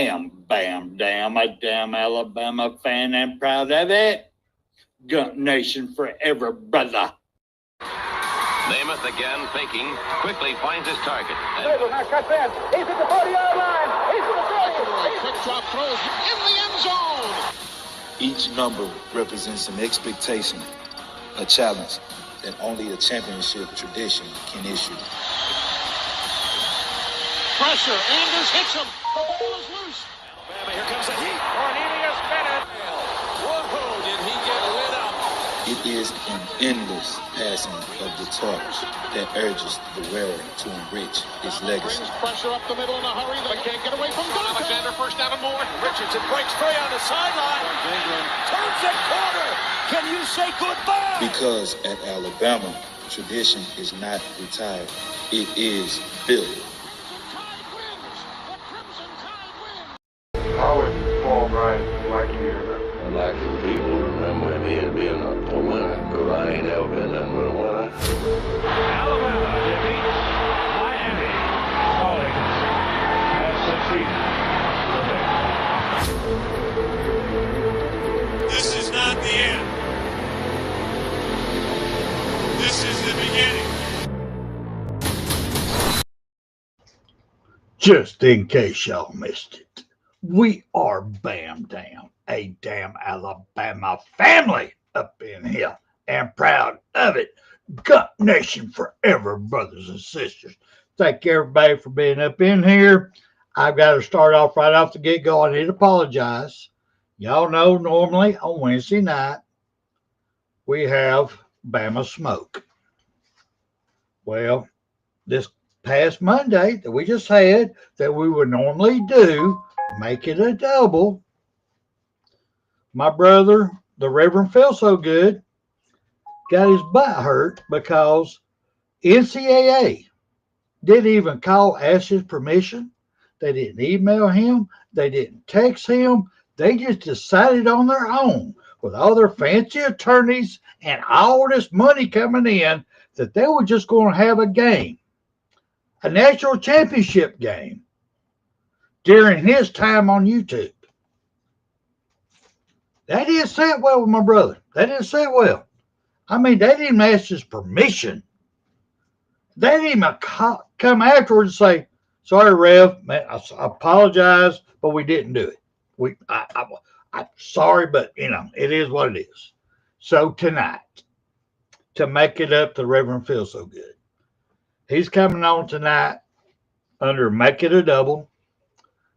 damn, a damn Alabama fan and proud of it. Gump Nation forever, brother. Namath again faking, quickly finds his target. Now cuts in. He's at the 40-yard line. He's at the 30. Quick drop throws in the end zone. Each number represents an expectation, a challenge that only a championship tradition can issue. Pressure. Anders hits him. The ball is loose. Alabama, here comes the heat. Cornelius Bennett. Whoa, did he get lit up? It is an endless passing of the torch that urges the wearer to enrich his legacy. Brings pressure up the middle in a hurry. They can't get away from Dante. Alexander first down and more. Richardson breaks free on the sideline. Turns the corner. Can you say goodbye? Because at Alabama, tradition is not retired. It is built. How would Paul Bryant like you to remember? I'd like for people to remember me as being a winner, because I ain't ever been nothing but a winner. Alabama defeats Miami. Calling as the season. This is not the end. This is the beginning. Just in case y'all missed it, we are Bam Dam, a damn Alabama family up in here, and proud of it. Gump Nation forever, brothers and sisters. Thank everybody for being up in here. I've got to start off right off the get-go. I need to apologize. Y'all know normally on Wednesday night we have BAMA Smoke. Well, this past Monday that we just had that we would normally do, make it a double. My brother, the Reverend Felt So Good, got his butt hurt because NCAA didn't even ask his permission. They didn't email him. They didn't text him. They just decided on their own with all their fancy attorneys and all this money coming in that they were just going to have a game, a national championship game during his time on YouTube. That didn't sit well with my brother. That didn't sit well. I mean, they didn't ask his permission. They didn't even come afterwards and say, sorry, Rev, man, I apologize, but we didn't do it. I'm sorry, but, it is what it is. So tonight, to make it up to Reverend Feel So Good, he's coming on tonight under Make It a Double.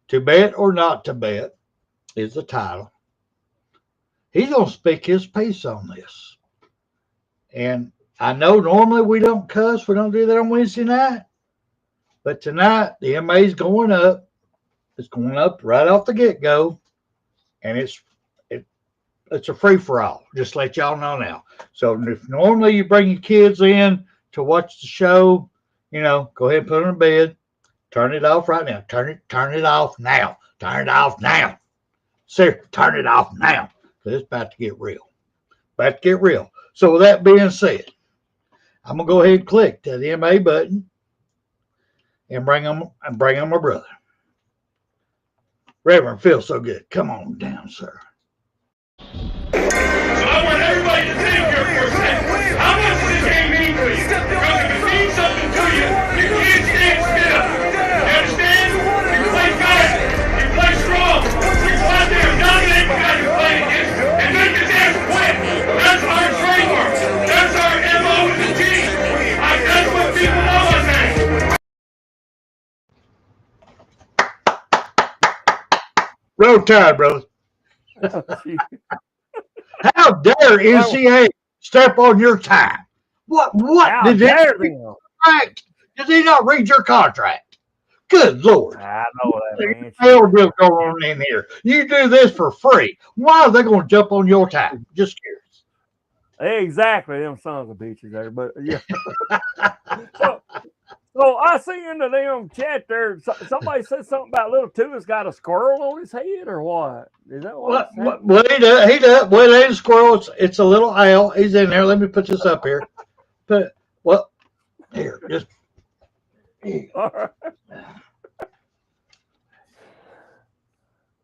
To bet or not to bet is the title. He's going to speak his piece on this. And I know normally we don't cuss. We don't do that on Wednesday night. But tonight, the MA is going up. It's going up right off the get-go. And it's a free-for-all. Just let y'all know now. So if normally you bring your kids in to watch the show, go ahead and put them in bed. Turn it off right now. Turn it off now. Turn it off now. Seriously, turn it off now. Because it's about to get real. About to get real. So with that being said, I'm going to go ahead and click that MA button and bring on my brother. Reverend Feel So Good. Come on down, sir. I want everybody to think here for a second. How much does this game mean to you? Because if it means something to you, you can't stand still. You understand? You play fast. You play strong. You go out there and dominate the guy you're playing against and make his ass quit. That's our trademark. That's our MO as a team. That's what people know us as. Roll Tide, brother. How dare NCAA step on your time? What did he not read your contract? Good Lord. I know that. Hell deal going on in here. You do this for free. Why are they going to jump on your time? Just curious. Exactly, them sons of bitches there. But yeah. So I see in the damn chat there, somebody said something about little Tua's got a squirrel on his head or what? Is that what? Well, he does. Well, it ain't a squirrel. It's a little owl. He's in there. Let me put this up here. Here, just. Here. All right.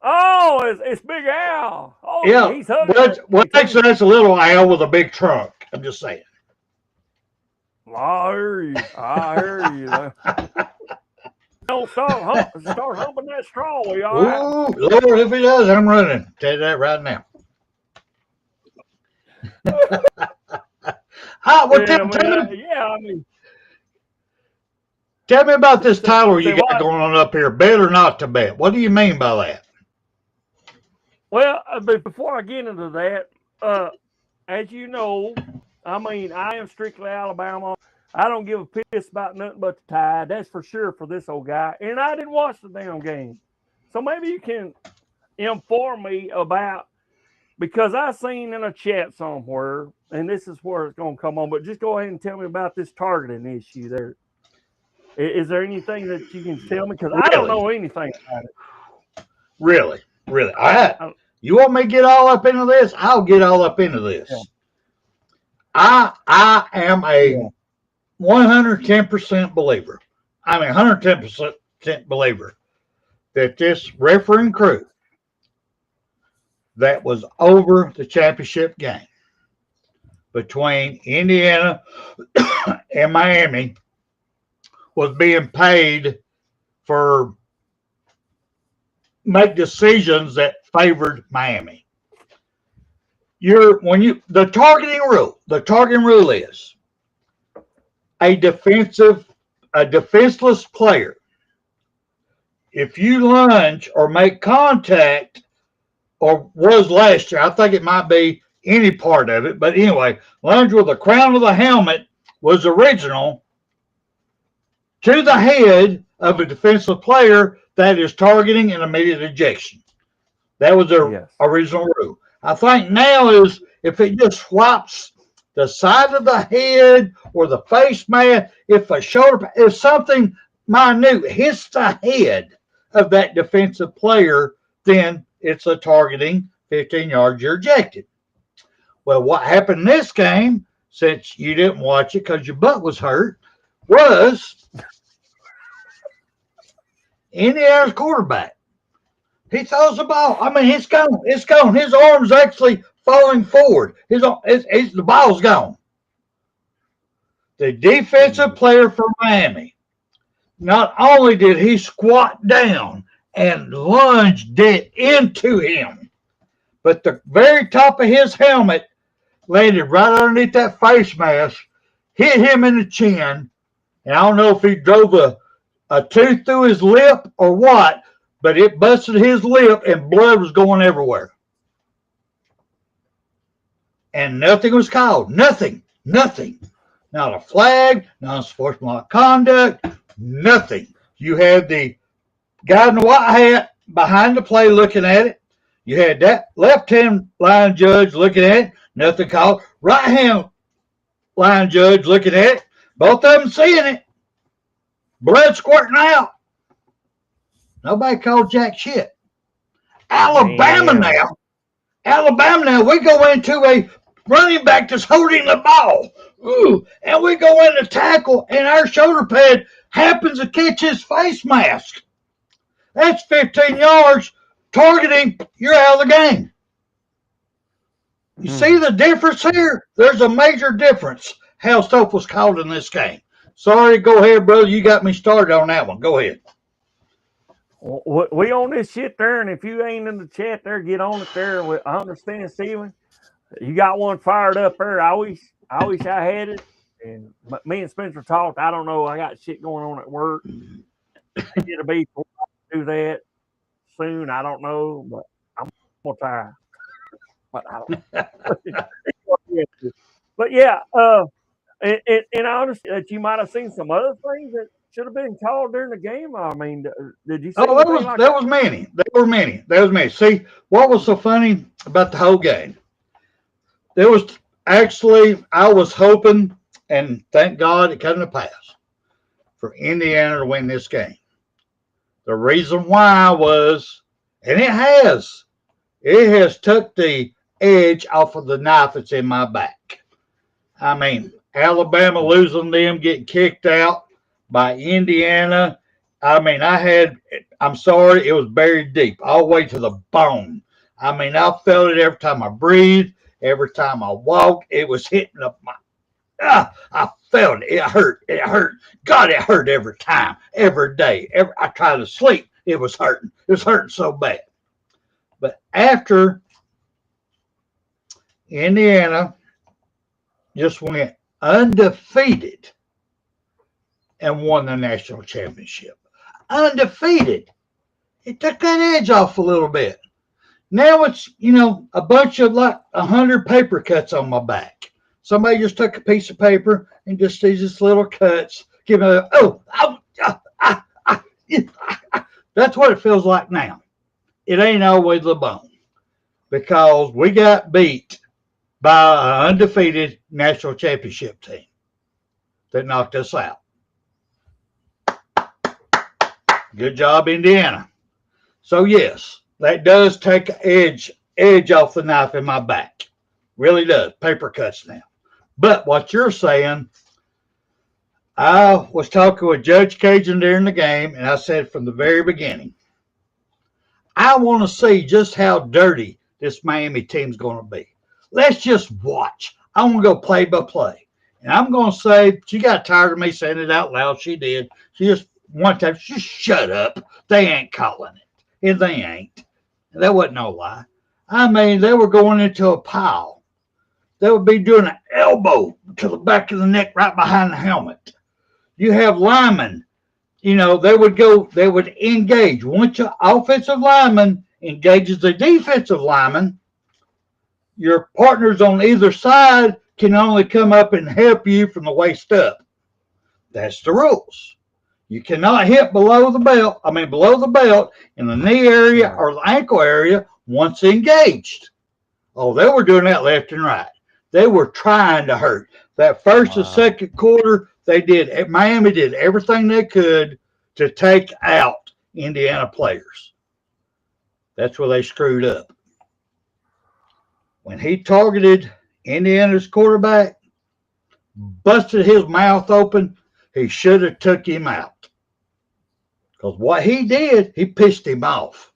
Oh, it's Big Al. Oh, Yeah. he's hugging. Well, actually, that's a little Al with a big trunk. I'm just saying. I hear you. Don't start humping that straw. We all right? Ooh, Lord, if he does, I'm running. Tell you that right now. Tell me about this title you got going on up here. Bet or not to bet? What do you mean by that? Well, before I get into that, as you know, I mean, I am strictly Alabama. I don't give a piss about nothing but the Tide. That's for sure for this old guy. And I didn't watch the damn game. So maybe you can inform me about, because I seen in a chat somewhere, and this is where it's going to come on, but just go ahead and tell me about this targeting issue there. Is there anything that you can tell me? Because I don't know anything about it. Really? You want me to get all up into this? I'll get all up into this. Yeah. I am a 110% believer. I mean, 110% believer that this refereeing crew that was over the championship game between Indiana and Miami was being paid for make decisions that favored Miami. The targeting rule is a defenseless player. If you lunge or make contact, or was last year, I think it might be any part of it, but anyway, lunge with the crown of the helmet was original to the head of a defensive player, that is targeting and immediate ejection. That was the original rule. I think now is if it just swipes the side of the head or the face mask, if something minute hits the head of that defensive player, then it's a targeting 15 yards, you're ejected. Well, what happened in this game, since you didn't watch it because your butt was hurt, was Indiana's quarterback. He throws the ball. I mean, it's gone. It's gone. His arm's actually falling forward. The ball's gone. The defensive player for Miami, not only did he squat down and lunge dead into him, but the very top of his helmet landed right underneath that face mask, hit him in the chin, and I don't know if he drove a tooth through his lip or what, but it busted his lip and blood was going everywhere. And nothing was called. Nothing. Not a flag, not a sportsmanlike conduct, nothing. You had the guy in the white hat behind the play looking at it. You had that left-hand line judge looking at it, nothing called. Right-hand line judge looking at it, both of them seeing it. Blood squirting out. Nobody called jack shit. Alabama now, we go into a running back that's holding the ball. Ooh, and we go in to tackle, and our shoulder pad happens to catch his face mask. That's 15 yards targeting. You're out of the game. You see the difference here? There's a major difference how stuff was called in this game. Sorry, go ahead, brother. You got me started on that one. Go ahead. We on this shit there, and if you ain't in the chat there, get on it there. I understand, Steven. You got one fired up there. I wish I had it. And me and Spencer talked. I don't know. I got shit going on at work. It'll be do that soon. I don't know, but I'm gonna try. But I don't know. But yeah, and I understand that you might have seen some other things that should have been called during the game. I mean, did you see? Oh, there was many. There was many. See, what was so funny about the whole game? There was actually, I was hoping, and thank God it came to pass, for Indiana to win this game. The reason why was, and it has took the edge off of the knife that's in my back. I mean, Alabama losing them, getting kicked out by Indiana, I mean, I'm sorry, it was buried deep, all the way to the bone. I mean, I felt it every time I breathed, every time I walked. It was hitting up my, I felt it. It hurt. It hurt. God, it hurt every time, every day. I tried to sleep. It was hurting. It was hurting so bad. But after Indiana just went undefeated and won the national championship. Undefeated. It took that edge off a little bit. Now it's, a bunch of like 100 paper cuts on my back. Somebody just took a piece of paper and just these little cuts. Give me that's what it feels like now. It ain't always the bone because we got beat by an undefeated national championship team that knocked us out. Good job, Indiana. So yes, that does take edge off the knife in my back. Really does. Paper cuts now. But what you're saying, I was talking with Judge Cajun during the game, and I said from the very beginning, I want to see just how dirty this Miami team's going to be. Let's just watch. I want to go play by play. And I'm going to say, she got tired of me saying it out loud. She did. She just one time, just shut up. They ain't calling it. And they ain't. That wasn't no lie. I mean, they were going into a pile. They would be doing an elbow to the back of the neck right behind the helmet. You have linemen. They would engage. Once your offensive lineman engages the defensive lineman, your partners on either side can only come up and help you from the waist up. That's the rules. You cannot hit below the belt in the knee area or the ankle area once engaged. Oh, they were doing that left and right. They were trying to hurt. That first and second quarter, Miami did everything they could to take out Indiana players. That's where they screwed up. When he targeted Indiana's quarterback, busted his mouth open, he should have took him out. Because what he did, he pissed him off.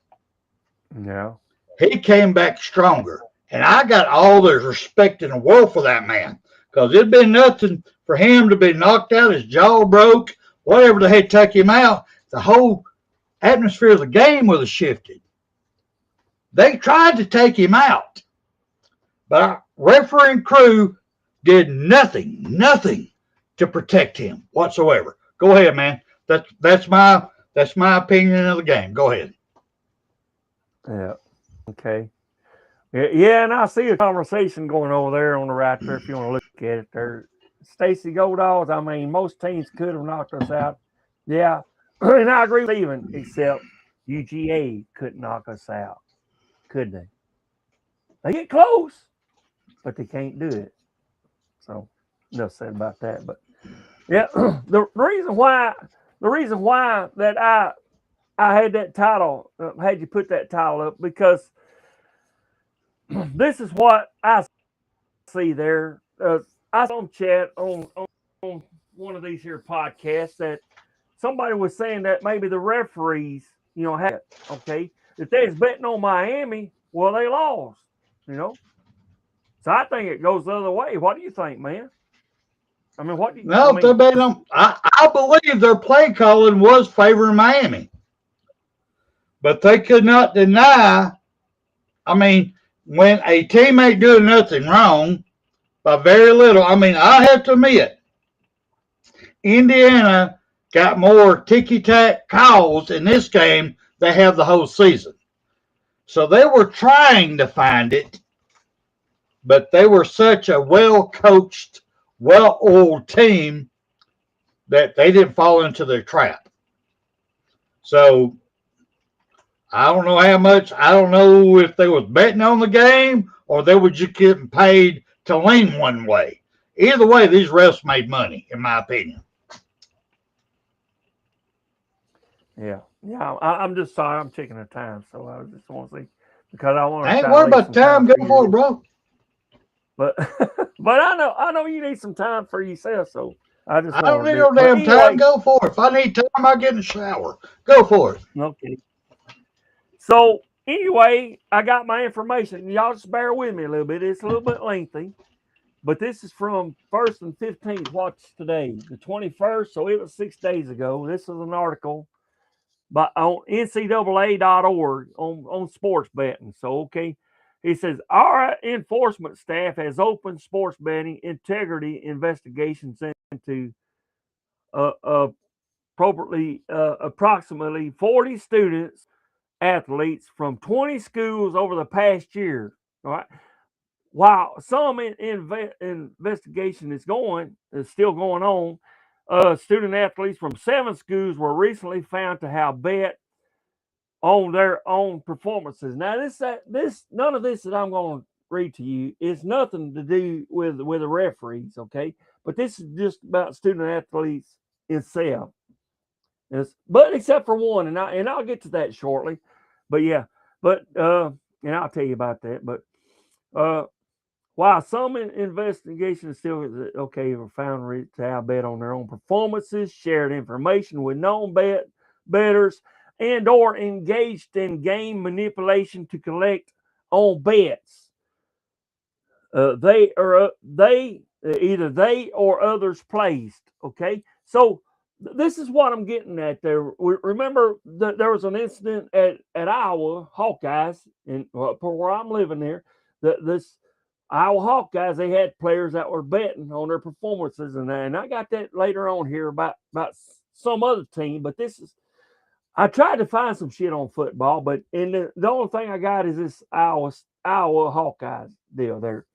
Yeah. He came back stronger. And I got all the respect in the world for that man. Because it'd been nothing for him to be knocked out, his jaw broke, whatever they had took him out. The whole atmosphere of the game would have shifted. They tried to take him out. But our refereeing crew did nothing to protect him whatsoever. Go ahead, man. That's my opinion of the game. Go ahead. Yeah. Okay. Yeah, and I see a conversation going over there on the right there if you want to look at it there. Stacy Goldalls, I mean, most teams could have knocked us out. Yeah. And I agree with Steven, except UGA couldn't knock us out, could they? They get close, but they can't do it. So, enough said about that. But yeah, the reason why that I had that title, had you put that title up, because this is what I see there. I saw on chat on one of these here podcasts that somebody was saying that maybe the referees, had it, okay? If they was betting on Miami, well, they lost, So I think it goes the other way. What do you think, man? I mean, what do you think? They bet on. I believe their play calling was favoring Miami. But they could not deny, when a team ain't doing nothing wrong, by very little, I have to admit, Indiana got more ticky-tack calls in this game they have the whole season. So they were trying to find it, but they were such a well-coached, well-oiled team that they didn't fall into their trap. So I don't know how much. I don't know if they was betting on the game or they were just getting paid to lean one way. Either way, these refs made money, in my opinion. Yeah. I'm just sorry. I'm checking the time, so I just want to see because I want to. I ain't worried about time. Go for it, bro. But I know you need some time for yourself. So I just I don't want to need do no it. But damn time. anyway, Go for it. If I need time, I get in the shower. Go for it. okay. So anyway, I got my information. Y'all just bear with me a little bit. It's a little bit lengthy, but this is from 1st and 15th. What's today? The 21st. So it was 6 days ago. This is an article on NCAA.org on sports betting. So okay. He says our enforcement staff has opened sports betting integrity investigations into approximately 40 students athletes from 20 schools over the past year. All right. While some investigation is still going on, student athletes from 7 schools were recently found to have bet on their own performances. Now, this none of this that I'm going to read to you is nothing to do with the referees, okay? But this is just about student athletes itself. But except for one, and I'll get to that shortly. But yeah, and I'll tell you about that. But while some investigations still were found to have bet on their own performances, shared information with known bettors, and or engaged in game manipulation to collect on bets. Either they or others placed. Okay, so this is what I'm getting at there. Remember that there was an incident at Iowa Hawkeyes, and for where I'm living there, this Iowa Hawkeyes, they had players that were betting on their performances, and I got that later on here about some other team, but this is, I tried to find some shit on football, but the only thing I got is this Iowa Hawkeyes deal there,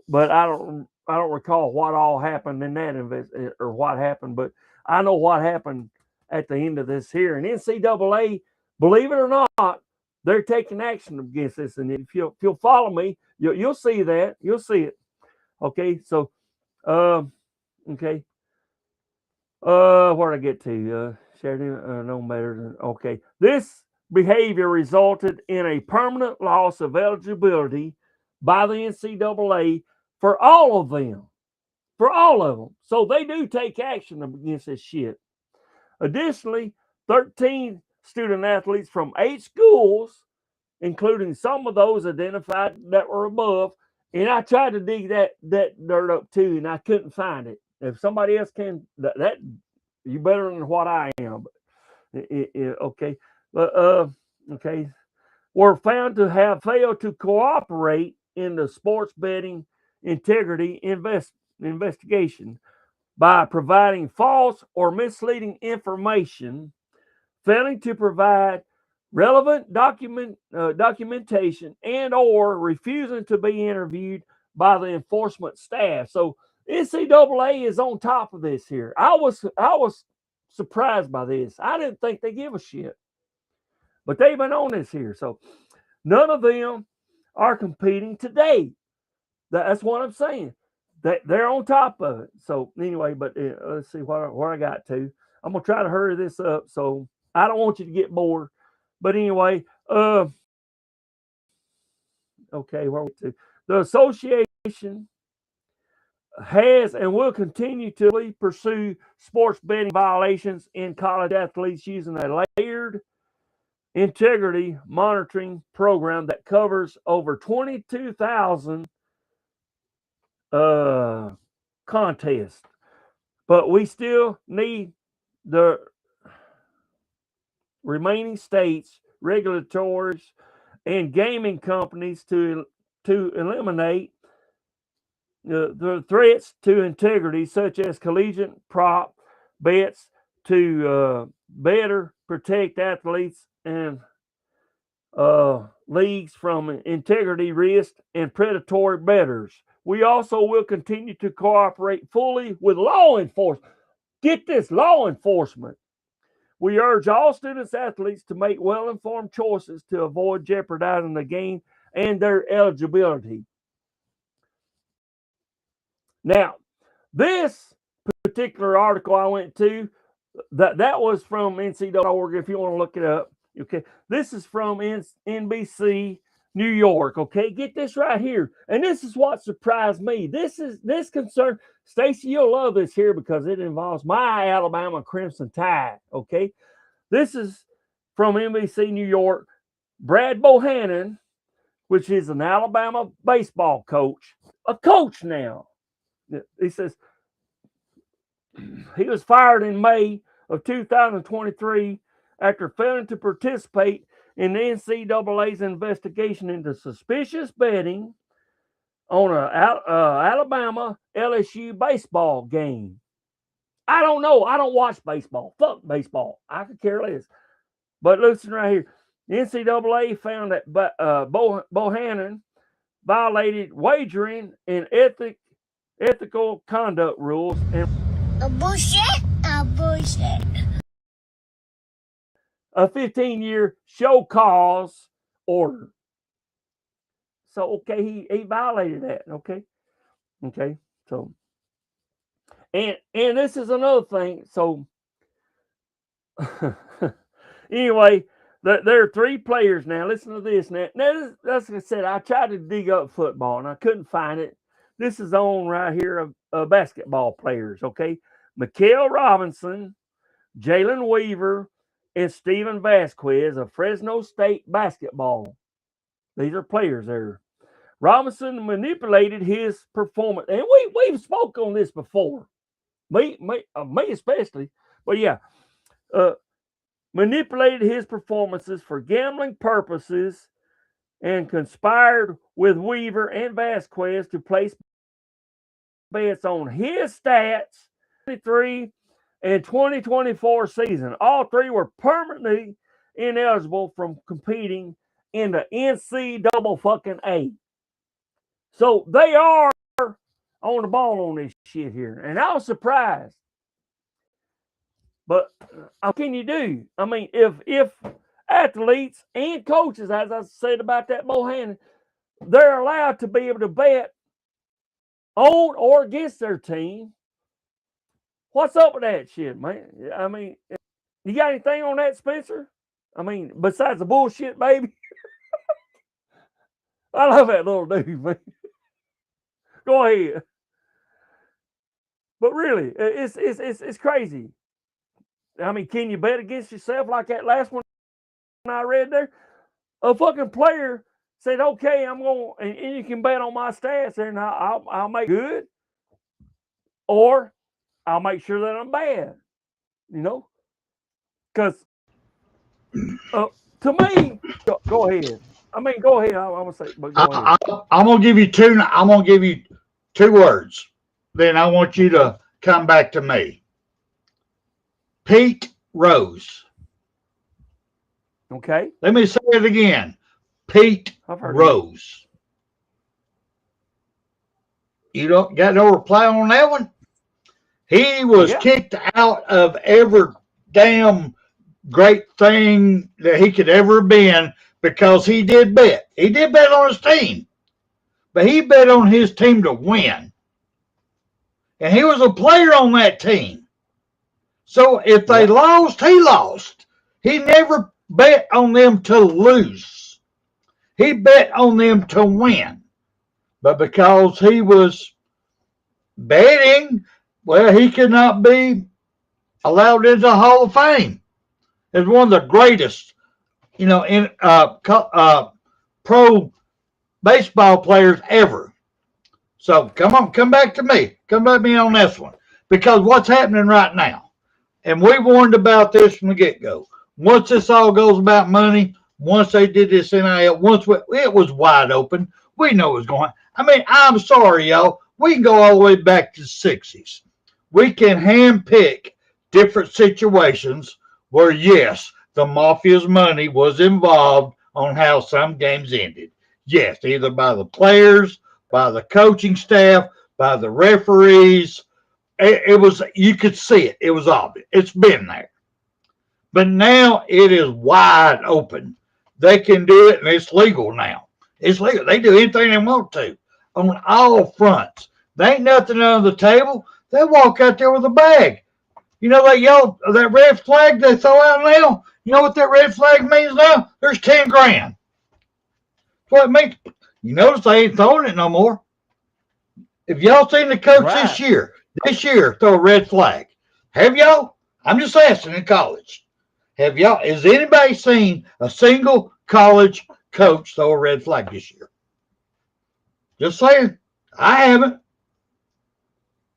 but I don't recall what all happened in that or what happened, but I know what happened at the end of this here. And NCAA, believe it or not, they're taking action against this. And if you'll follow me, you'll see that. You'll see it. Okay, so, okay. Where did I get to? No better than, okay. This behavior resulted in a permanent loss of eligibility by the NCAA for all of them. For all of them. So they do take action against this shit. Additionally, 13 student athletes from 8 schools, including some of those identified that were above, and I tried to dig that dirt up too, and I couldn't find it. If somebody else can, that you better than what I am. Okay, but okay, were found to have failed to cooperate in the sports betting integrity investigation by providing false or misleading information, failing to provide relevant documentation, and or refusing to be interviewed by the enforcement staff. So NCAA is on top of this here. I was surprised by this. I didn't think they give a shit, but they've been on this here. So none of them are competing today. That's what I'm saying. They're on top of it. So anyway, but let's see where I got to. I'm gonna try to hurry this up, so I don't want you to get bored. But anyway, okay, where we to? The association has and will continue to pursue sports betting violations in college athletes using a layered integrity monitoring program that covers over 22,000 contests. But we still need the remaining states, regulators, and gaming companies to eliminate the threats to integrity, such as collegiate prop bets, to better protect athletes and leagues from integrity risk and predatory bettors. We also will continue to cooperate fully with law enforcement. Get this, law enforcement. We urge all students athletes to make well-informed choices to avoid jeopardizing the game and their eligibility. Now, this particular article I went to, that was from NCAA.org if you want to look it up. Okay, this is from NBC New York. Okay, get this right here, and this is what surprised me. This concern Stacy, you'll love this here because it involves my Alabama Crimson Tide, okay? This is from NBC New York. Brad Bohannon, which is an Alabama baseball coach, a coach now. He says he was fired in May of 2023 after failing to participate in the NCAA's investigation into suspicious betting on a Alabama LSU baseball game. I don't know. I don't watch baseball. Fuck baseball. I could care less. But listen right here. The NCAA found that Bohannon violated wagering and ethical conduct rules and bullshit. a 15-year show cause order. So, okay, he violated that, okay? Okay, so, and this is another thing. So, anyway, there are 3 players now. Listen to this. Now, as I said, I tried to dig up football, and I couldn't find it. This is on right here of basketball players, okay? Mikael Robinson, Jalen Weaver, and Steven Vasquez of Fresno State basketball. These are players there. Robinson manipulated his performance, and we've spoke on this before, me especially. But yeah, manipulated his performances for gambling purposes, and conspired with Weaver and Vasquez to place bets on his stats. 2023 and 2024 season. All 3 were permanently ineligible from competing in the NCAA. So they are on the ball on this shit here. And I was surprised. But what can you do? I mean, if athletes and coaches, as I said about that Bohannon, they're allowed to be able to bet on or against their team, what's up with that shit, man? I mean, you got anything on that, Spencer? I mean, besides the bullshit, baby? I love that little dude, man. Go ahead. But really, it's crazy. I mean, can you bet against yourself like that last one I read there? A fucking player said, okay, I'm going, and you can bet on my stats there, and I'll make good, or I'll make sure that I'm bad, you know? Because to me, go ahead. I mean, go ahead. I'm gonna say, but go ahead. I'm gonna give you 2. I'm gonna give you 2 words. Then I want you to come back to me. Pete Rose. Okay. Let me say it again. Pete Rose. You don't got no reply on that one? He was kicked out of every damn great thing that he could ever have been because he did bet. He did bet on his team, but he bet on his team to win. And he was a player on that team. So if they lost, he lost. He never bet on them to lose. He bet on them to win. But because he was betting, well, he could not be allowed into the Hall of Fame. As one of the greatest, in pro baseball players ever. So come back to me. Come back to me on this one. Because what's happening right now, and we warned about this from the get-go, once this all goes about money, once they did this NIL, it was wide open. We know it was going. I mean, I'm sorry, y'all. We can go all the way back to the 60s. We can handpick different situations where, yes, the mafia's money was involved on how some games ended. Yes, either by the players, by the coaching staff, by the referees. It was, you could see it. It was obvious. It's been there. But now it is wide open. They can do it, and it's legal now. It's legal. They do anything they want to on all fronts. There ain't nothing under the table. They walk out there with a bag. You know that red flag they throw out now? You know what that red flag means now? There's 10 grand. That's what it means. You notice they ain't throwing it no more. If y'all seen the coach this year, this year throw a red flag? Have y'all? I'm just asking in college. Have y'all? Has anybody seen a single college coach throw a red flag this year? Just saying. I haven't.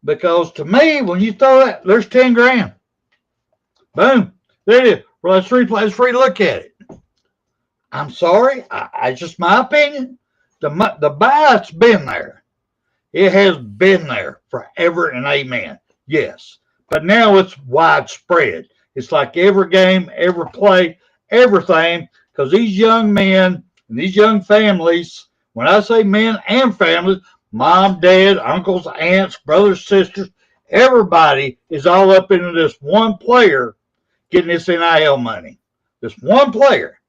Because to me, when you throw that, there's 10 grand. Boom. There it is. Well, let's relook at it. I'm sorry. It's just my opinion. The bias been there. It has been there forever and amen. Yes. But now it's widespread. It's like every game, every play, everything. Because these young men and these young families, when I say men and families, mom, dad, uncles, aunts, brothers, sisters, everybody is all up into this one player getting this NIL money. This one player.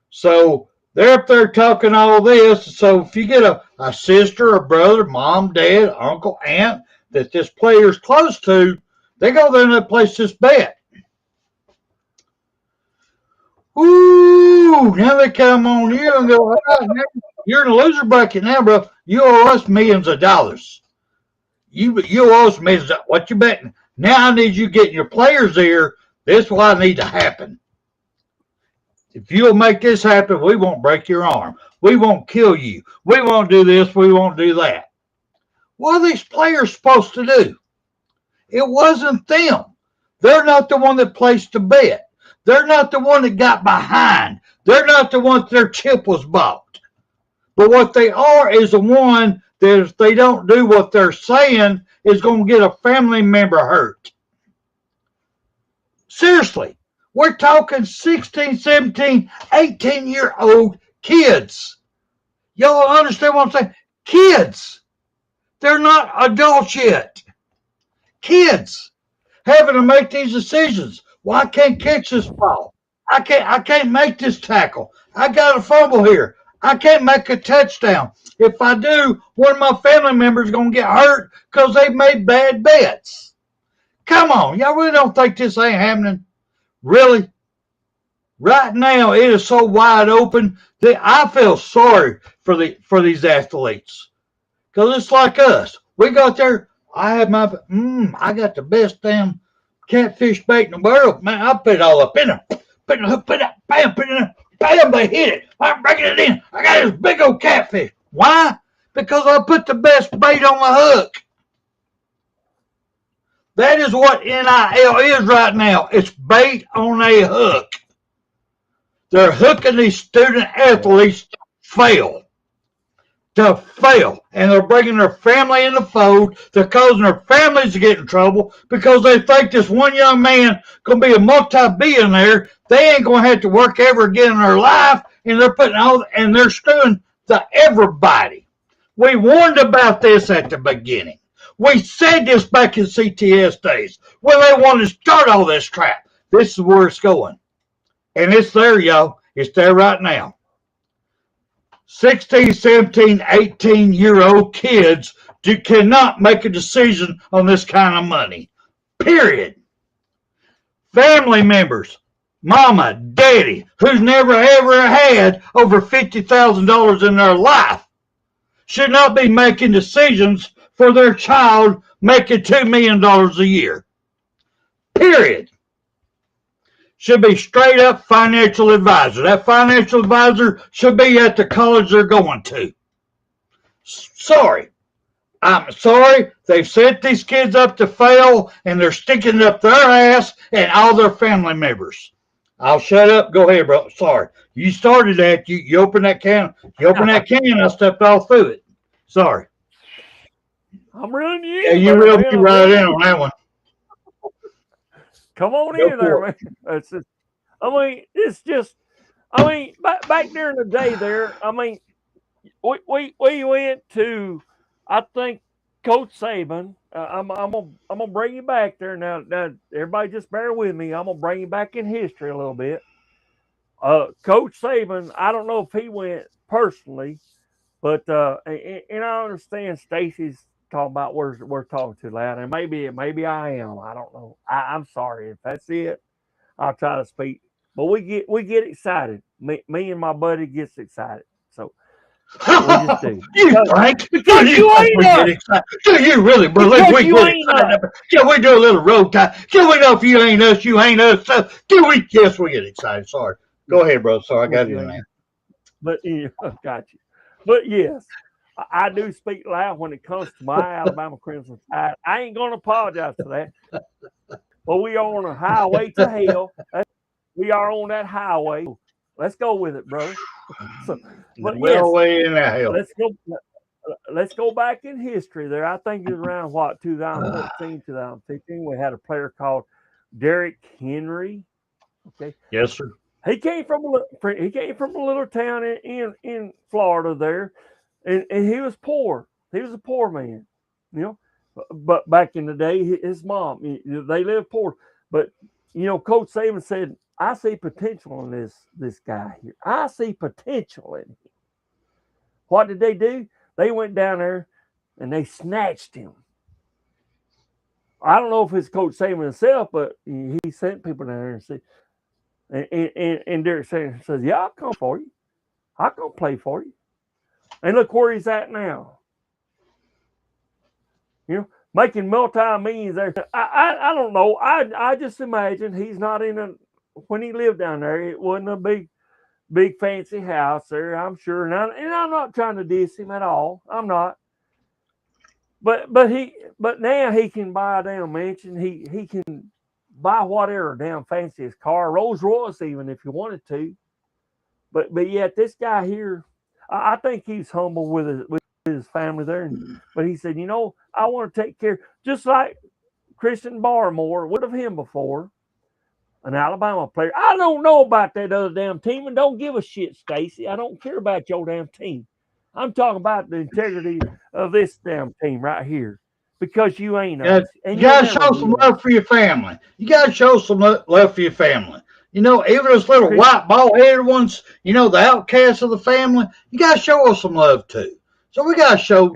So they're up there talking all this. So if you get a sister, a brother, mom, dad, uncle, aunt that this player's close to, they go there and they place this bet. Ooh, now they come on you and go, you're in a loser bracket now, bro. You owe us millions of dollars. You owe us millions of dollars. What you betting? Now I need you getting your players there. This is what I need to happen. If you'll make this happen, we won't break your arm. We won't kill you. We won't do this. We won't do that. What are these players supposed to do? It wasn't them. They're not the one that placed the bet. They're not the one that got behind. They're not the one that their chip was bought. But what they are is the one that if they don't do what they're saying is going to get a family member hurt. Seriously. We're talking 16, 17, 18-year-old kids. Y'all understand what I'm saying? Kids. They're not adults yet. Kids having to make these decisions. Well, I can't catch this ball. I can't make this tackle. I got a fumble here. I can't make a touchdown. If I do, one of my family members is going to get hurt because they made bad bets. Come on. Y'all really don't think this ain't happening? Really? Right now, it is so wide open that I feel sorry for these athletes. Because it's like us. We got there. I got the best damn catfish bait in the world. Man, I put it all up in there. Put the hook, put it, bam, put it in there. Bam, they hit it. I'm breaking it in. I got this big old catfish. Why? Because I put the best bait on the hook. That is what NIL is right now. It's bait on a hook. They're hooking these student athletes to fail. And they're bringing their family in the fold. They're causing their families to get in trouble because they think this one young man going to be a multi-billionaire. They ain't going to have to work ever again in their life. And they're screwing everybody. We warned about this at the beginning. We said this back in CTS days when they wanted to start all this crap. This is where it's going. And it's there, y'all. It's there right now. 16, 17, 18-year-old kids cannot make a decision on this kind of money. Period. Family members, mama, daddy, who's never ever had over $50,000 in their life, should not be making decisions for their child making $2 million a year. Period. Should be straight up financial advisor. That financial advisor should be at the college they're going to. Sorry. I'm sorry. They've set these kids up to fail and they're sticking up their ass and all their family members. I'll shut up. Go ahead, bro. Sorry. You started that. You opened that can. I stepped all through it. Sorry. I'm reeling you. Yeah, you reeled me right in on that one. Come on in there, man. It's just, back during the day there, we went to, I think, Coach Saban. I'm gonna bring you back there now. Now, everybody, just bear with me. I'm gonna bring you back in history a little bit. Coach Saban, I don't know if he went personally, but and I understand Stacy's talking about we're talking too loud, and maybe I am. I don't know. I'm sorry if that's it. I'll try to speak, but we get excited. Me and my buddy gets excited. So We just do. You think? Because you ain't we get us. excited? Do you really believe Because we you get ain't excited? us. Can we do a little road time? Can we know if you ain't us, you ain't us? So, can we? Yes, we get excited. Sorry. Go ahead, bro. Sorry, I got it in there. But got you. But yes, I do speak loud when it comes to my Alabama Crimson Tide. I ain't gonna apologize for that. But we are on a highway to hell. We are on that highway. Let's go with it, brother. So, but yes, way in the hell. let's go back in history there. I think it was around 2014, 2015. We had a player called Derrick Henry. Okay. Yes, sir. He came from a little town in Florida there, and he was poor. He was a poor man, you know. But back in the day, his mom, they lived poor. But Coach Saban said, "I see potential in this guy here. I see potential in him." What did they do? They went down there and they snatched him. I don't know if it's Coach Saban himself, but he sent people down there and said. And Derrick says, "Yeah, I'll come for you. I'll come play for you." And look where he's at now. Making multi-millions there. I don't know. I just imagine he's not when he lived down there, it wasn't a big fancy house there, I'm sure. And I'm not trying to diss him at all. I'm not. But now he can buy a damn mansion. He can buy whatever damn fanciest car, Rolls Royce even if you wanted to. But yet this guy here, I think he's humble with his family there. But he said, I want to take care, just like Christian Barmore would have him before, an Alabama player. I don't know about that other damn team, and don't give a shit, Stacy. I don't care about your damn team. I'm talking about the integrity of this damn team right here. Because you ain't us. And you got to show some love for your family. You got to show some love for your family. Even those little white ball-headed ones, the outcasts of the family, you got to show us some love too. So we got to show,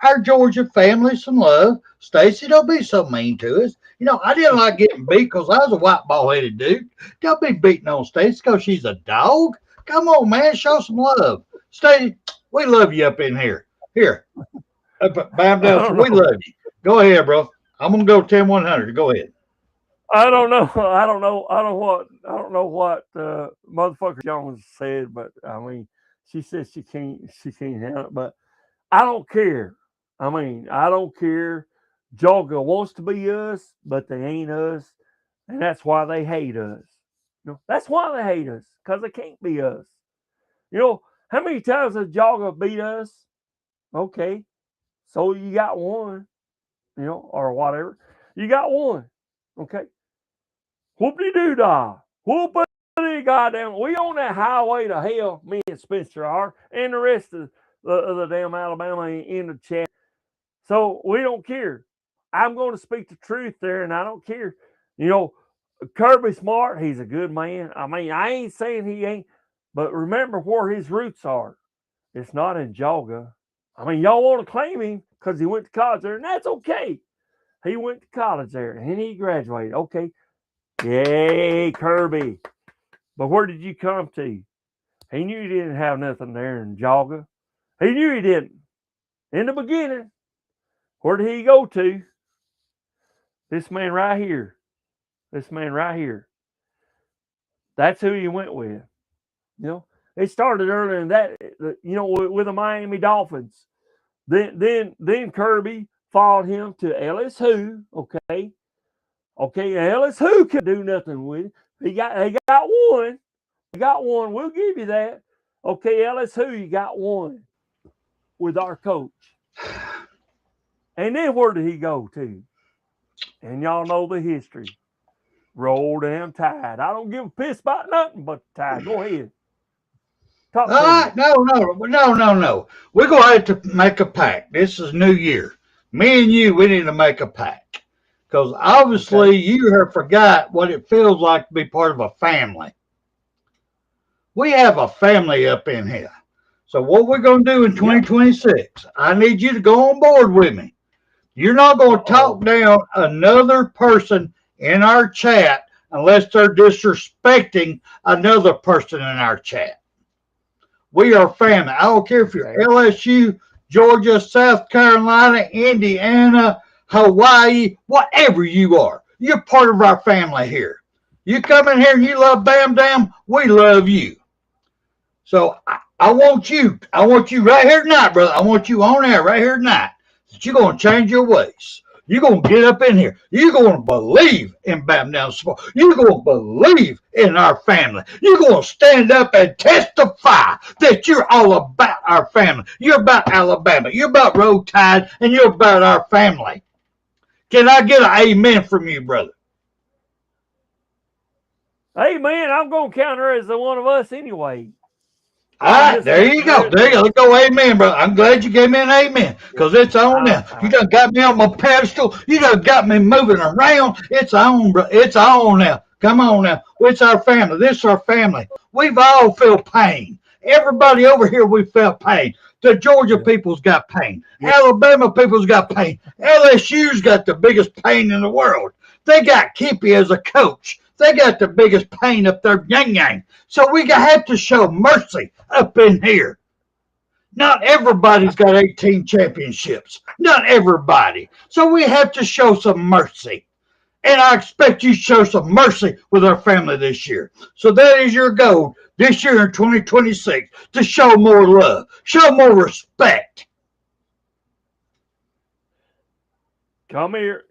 our Georgia family some love. Stacy, don't be so mean to us. I didn't like getting beat because I was a white ball-headed dude. Don't be beating on Stacy because she's a dog. Come on, man, show some love. Stacy, we love you up in here. Here. Bam Delta, we love you. Go ahead, bro. I'm gonna go 10-100. Go ahead. I don't know what motherfucker Jones said, but I mean, she said she can't handle it. But I don't care. I don't care. Georgia wants to be us, but they ain't us, and that's why they hate us. That's why they hate us, because they can't be us. How many times has Georgia beat us? Okay. So you got one, or whatever. You got one. Okay. Whoop-de-doo-dah. Whoop-de-goddamn. We on that highway to hell, me and Spencer are, and the rest of the damn Alabama in the chat. So we don't care. I'm going to speak the truth there, and I don't care. Kirby Smart, he's a good man. I ain't saying he ain't, but remember where his roots are. It's not in Georgia. Y'all want to claim him because he went to college there, and that's okay. He went to college there, and he graduated. Okay. Yay, Kirby. But where did you come to? He knew he didn't have nothing there in Georgia. He knew he didn't. In the beginning, where did he go to? This man right here. This man right here. That's who he went with. It started earlier than that, with the Miami Dolphins. Then Kirby followed him to LSU. Okay, LSU could do nothing with it. They got one. They got one. We'll give you that. Okay, LSU, you got one with our coach. And then where did he go to? And y'all know the history. Roll damn Tide. I don't give a piss about nothing but the Tide. Go ahead. All right, no. We're going to have to make a pact. This is New Year. Me and you, we need to make a pact. Because obviously you have forgot what it feels like to be part of a family. We have a family up in here. So what we're going to do in 2026, I need you to go on board with me. You're not going to talk down another person in our chat unless they're disrespecting another person in our chat. We are family. I don't care if you're LSU, Georgia, South Carolina, Indiana, Hawaii, whatever you are. You're part of our family here. You come in here and you love Bam Dam, we love you. So I want you right here tonight, brother. I want you on air right here tonight that you're going to change your ways. You're going to get up in here. You're going to believe in Bam Dam Sports. You're going to believe in our family. You're going to stand up and testify that you're all about our family. You're about Alabama. You're about Roll Tide, and you're about our family. Can I get an amen from you, brother? Amen. I'm going to count her as one of us anyway. All right, there you go. There you go. Let's go, amen, brother. I'm glad you gave me an amen, because it's on now. You done got me on my pedestal. You done got me moving around. It's on, bro. It's on now. Come on now. It's our family. This is our family. We've all felt pain. Everybody over here, we felt pain. The Georgia people's got pain. Alabama people's got pain. LSU's got the biggest pain in the world. They got Kippy as a coach. They got the biggest pain up there, yang. So we have to show mercy up in here. Not everybody's got 18 championships. Not everybody. So we have to show some mercy. And I expect you to show some mercy with our family this year. So that is your goal this year in 2026, to show more love, show more respect. Come here.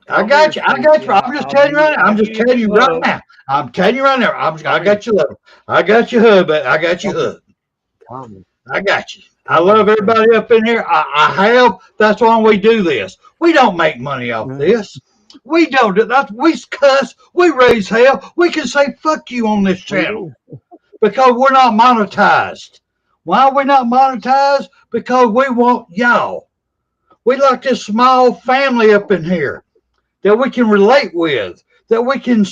I got you. I'm just telling you right now. I'm just telling you right now. I'm telling you right now. I got you, love. I got you, hub. I got you, hub. I got you. I love everybody up in here. I have. That's why we do this. We don't make money off this. We don't do that. We cuss. We raise hell. We can say fuck you on this channel because we're not monetized. Why are we not monetized? Because we want y'all. We like this small family up in here that we can relate with, that we can,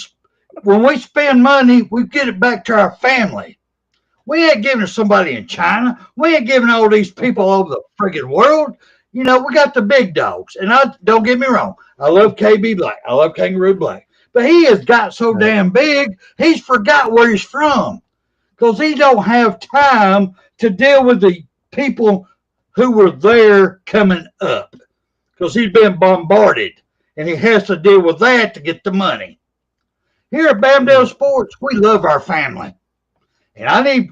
when we spend money, we get it back to our family. We ain't giving it to somebody in China. We ain't giving all these people all over the friggin' world. You know, we got the big dogs. And don't get me wrong, I love KB Black. I love Kangaroo Black. But he has got so damn big, he's forgot where he's from. Because he don't have time to deal with the people who were there coming up. Because he's been bombarded. And he has to deal with that to get the money. Here at BAM Sports, we love our family. And I need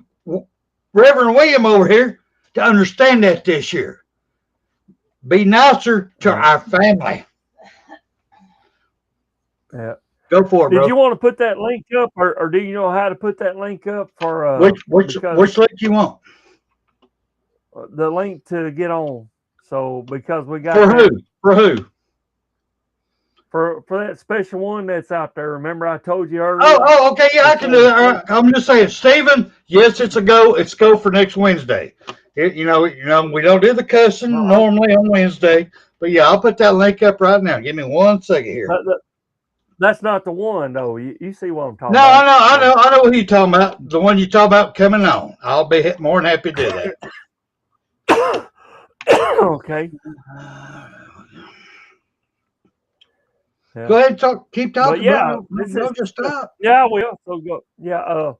Reverend William over here to understand that this year. Be nicer to our family. Yeah. Go for it, bro. Did you want to put that link up, or do you know how to put that link up for which link you want? The link to get on. So because we got For who? For that special one that's out there. Remember I told you earlier? Oh, okay. Yeah, I can do that. I'm just saying, Stephen, yes, it's a go. It's go for next Wednesday. You know, we don't do the cussing normally on Wednesday. But yeah, I'll put that link up right now. Give me 1 second here. That's not the one, though. You see what I'm talking about? No, I know what you're talking about. The one you talk about coming on. I'll be more than happy to do that. Okay. Yeah. Go ahead and talk. Keep talking. Don't just stop. Yeah, well, so go. Yeah.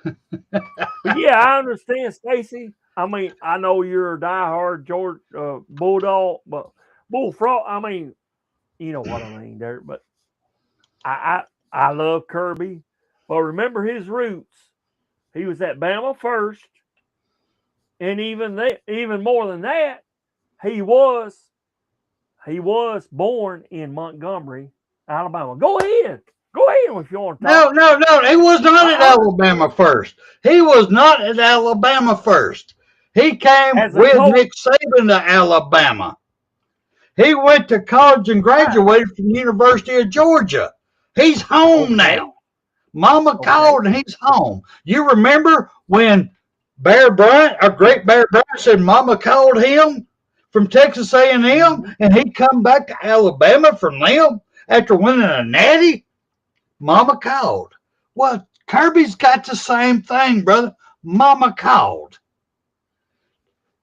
But yeah, I understand, Stacy. I mean, I know you're a diehard George Bulldog, but Bullfrog. I mean, you know what I mean there. But I love Kirby, but remember his roots. He was at Bama first, and even more than that, he was born in Montgomery, Alabama. Go ahead if you want to talk. No. He was not at Alabama first. He was not at Alabama first. He came with Nick Saban to Alabama. He went to college and graduated from the University of Georgia. He's home now. Mama called and he's home. You remember when Bear Bryant, our great Bear Bryant, said Mama called him from Texas A&M, and he'd come back to Alabama from them after winning a natty? Mama called. Well, Kirby's got the same thing, brother. Mama called.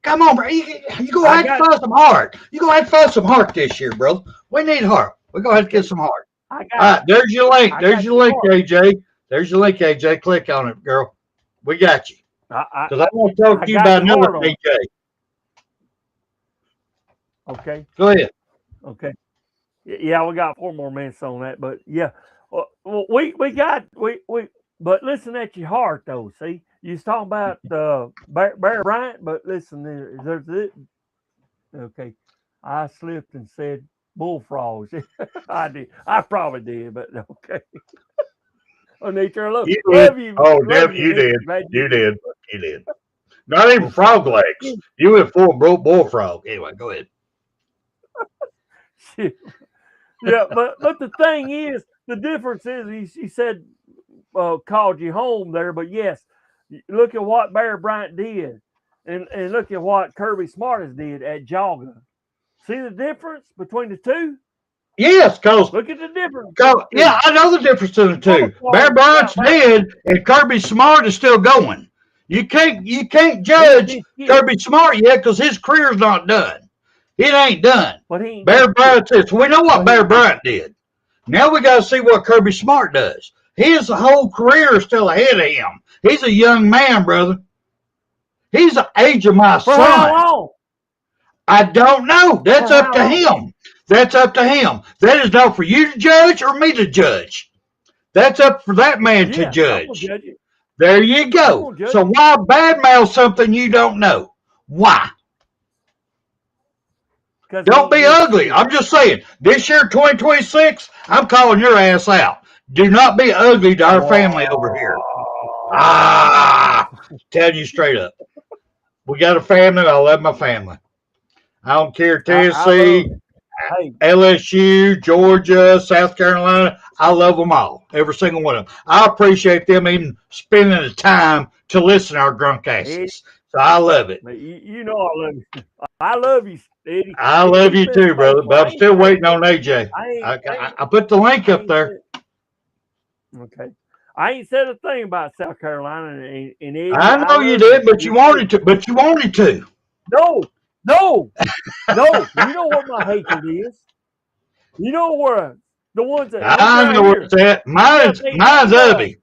Come on, bro. You go ahead and find some heart. You go ahead and find some heart this year, brother. We need heart. We go ahead and get some heart. All right, there's your link. There's your link, AJ. There's your link, AJ. Click on it, girl. We got you. Because I want to talk to you about another DJ. Okay. Go ahead. Okay. Yeah, we got 4 more minutes on that, but yeah, we but listen at your heart though. See, you was talking about Bear Bryant, but listen, there's okay. I slipped and said bullfrogs. I did. I probably did, but okay. Oh, nature, look. You did. You did. You did. You did. Not even frog legs. You went full bullfrog. Anyway, go ahead. Yeah, but the thing is, the difference is he said called you home there, but yes, look at what Bear Bryant did, and look at what Kirby Smarts did at Jaga. See the difference between the two? Yes, because look at the difference. Yeah, I know the difference in the two. Bear Bryant's dead, and Kirby Smart is still going. You can't judge Kirby Smart yet because his career's not done. It ain't done. Bear Bryant says, we know what Bear Bryant did. Now we got to see what Kirby Smart does. His whole career is still ahead of him. He's a young man, brother. He's the age of my son. How long? I don't know. That's up to him. That's up to him. That is not for you to judge or me to judge. That's up for that man to judge. There you go. So why badmouth something you don't know? Why? Don't be ugly. I'm just saying, this year, 2026, I'm calling your ass out. Do not be ugly to our family over here. Tell you straight up. We got a family. I love my family. I don't care, Tennessee, LSU, Georgia, South Carolina. I love them all, every single one of them. I appreciate them even spending the time to listen to our drunk asses. So I love it. You know I love you. I love you, Eddie. I love you too, brother, but I'm still waiting on AJ. I put the link up there. Okay. I ain't said a thing about South Carolina and Eddie. I know you did, but you wanted to. No. You know what my hatred is? You know where the ones that I know where it's at. Mine's Ubby.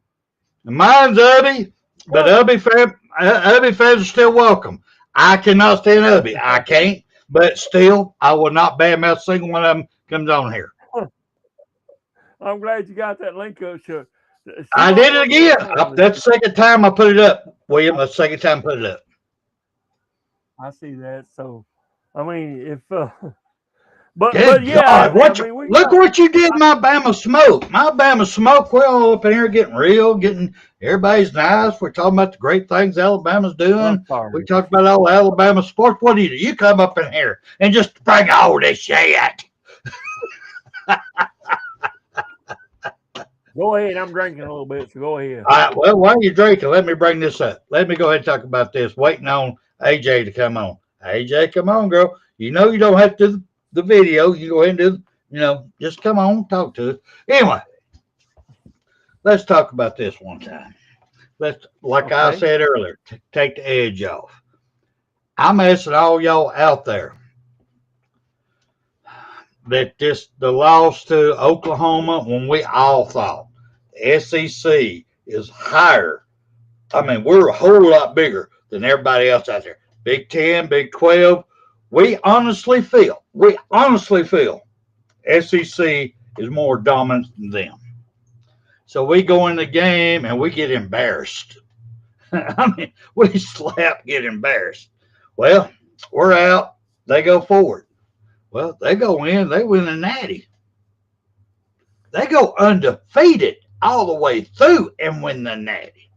Mine's Ubby, but Ubby fans are still welcome. I cannot stand Ubby. I can't, but still, I will not badmouth a single one of them comes on here. I'm glad you got that link up. Sure. I did it again. That's the second time I put it up, William. That's the second time I put it up. I see that. So, I mean, if but yeah, look what you did, my Bama Smoke. My Bama Smoke, we're all up in here getting real, everybody's nice. We're talking about the great things Alabama's doing. We talked about all Alabama sports. What do? You come up in here and just bring all this shit. Go ahead. I'm drinking a little bit, so go ahead. All right, well, while you're drinking, let me bring this up. Let me go ahead and talk about this. Waiting on AJ to come on. AJ, come on, girl. You know you don't have to do the video. You go ahead and do, just come on, talk to us. Anyway, let's talk about this one time. I said earlier, take the edge off. I'm asking all y'all out there that the loss to Oklahoma, when we all thought the SEC is higher. I mean, we're a whole lot bigger than everybody else out there. Big 10, Big 12. We honestly feel SEC is more dominant than them. So we go in the game and we get embarrassed. I mean, we get embarrassed. Well, we're out. They go forward. Well, they go in. They win the Natty. They go undefeated all the way through and win the Natty.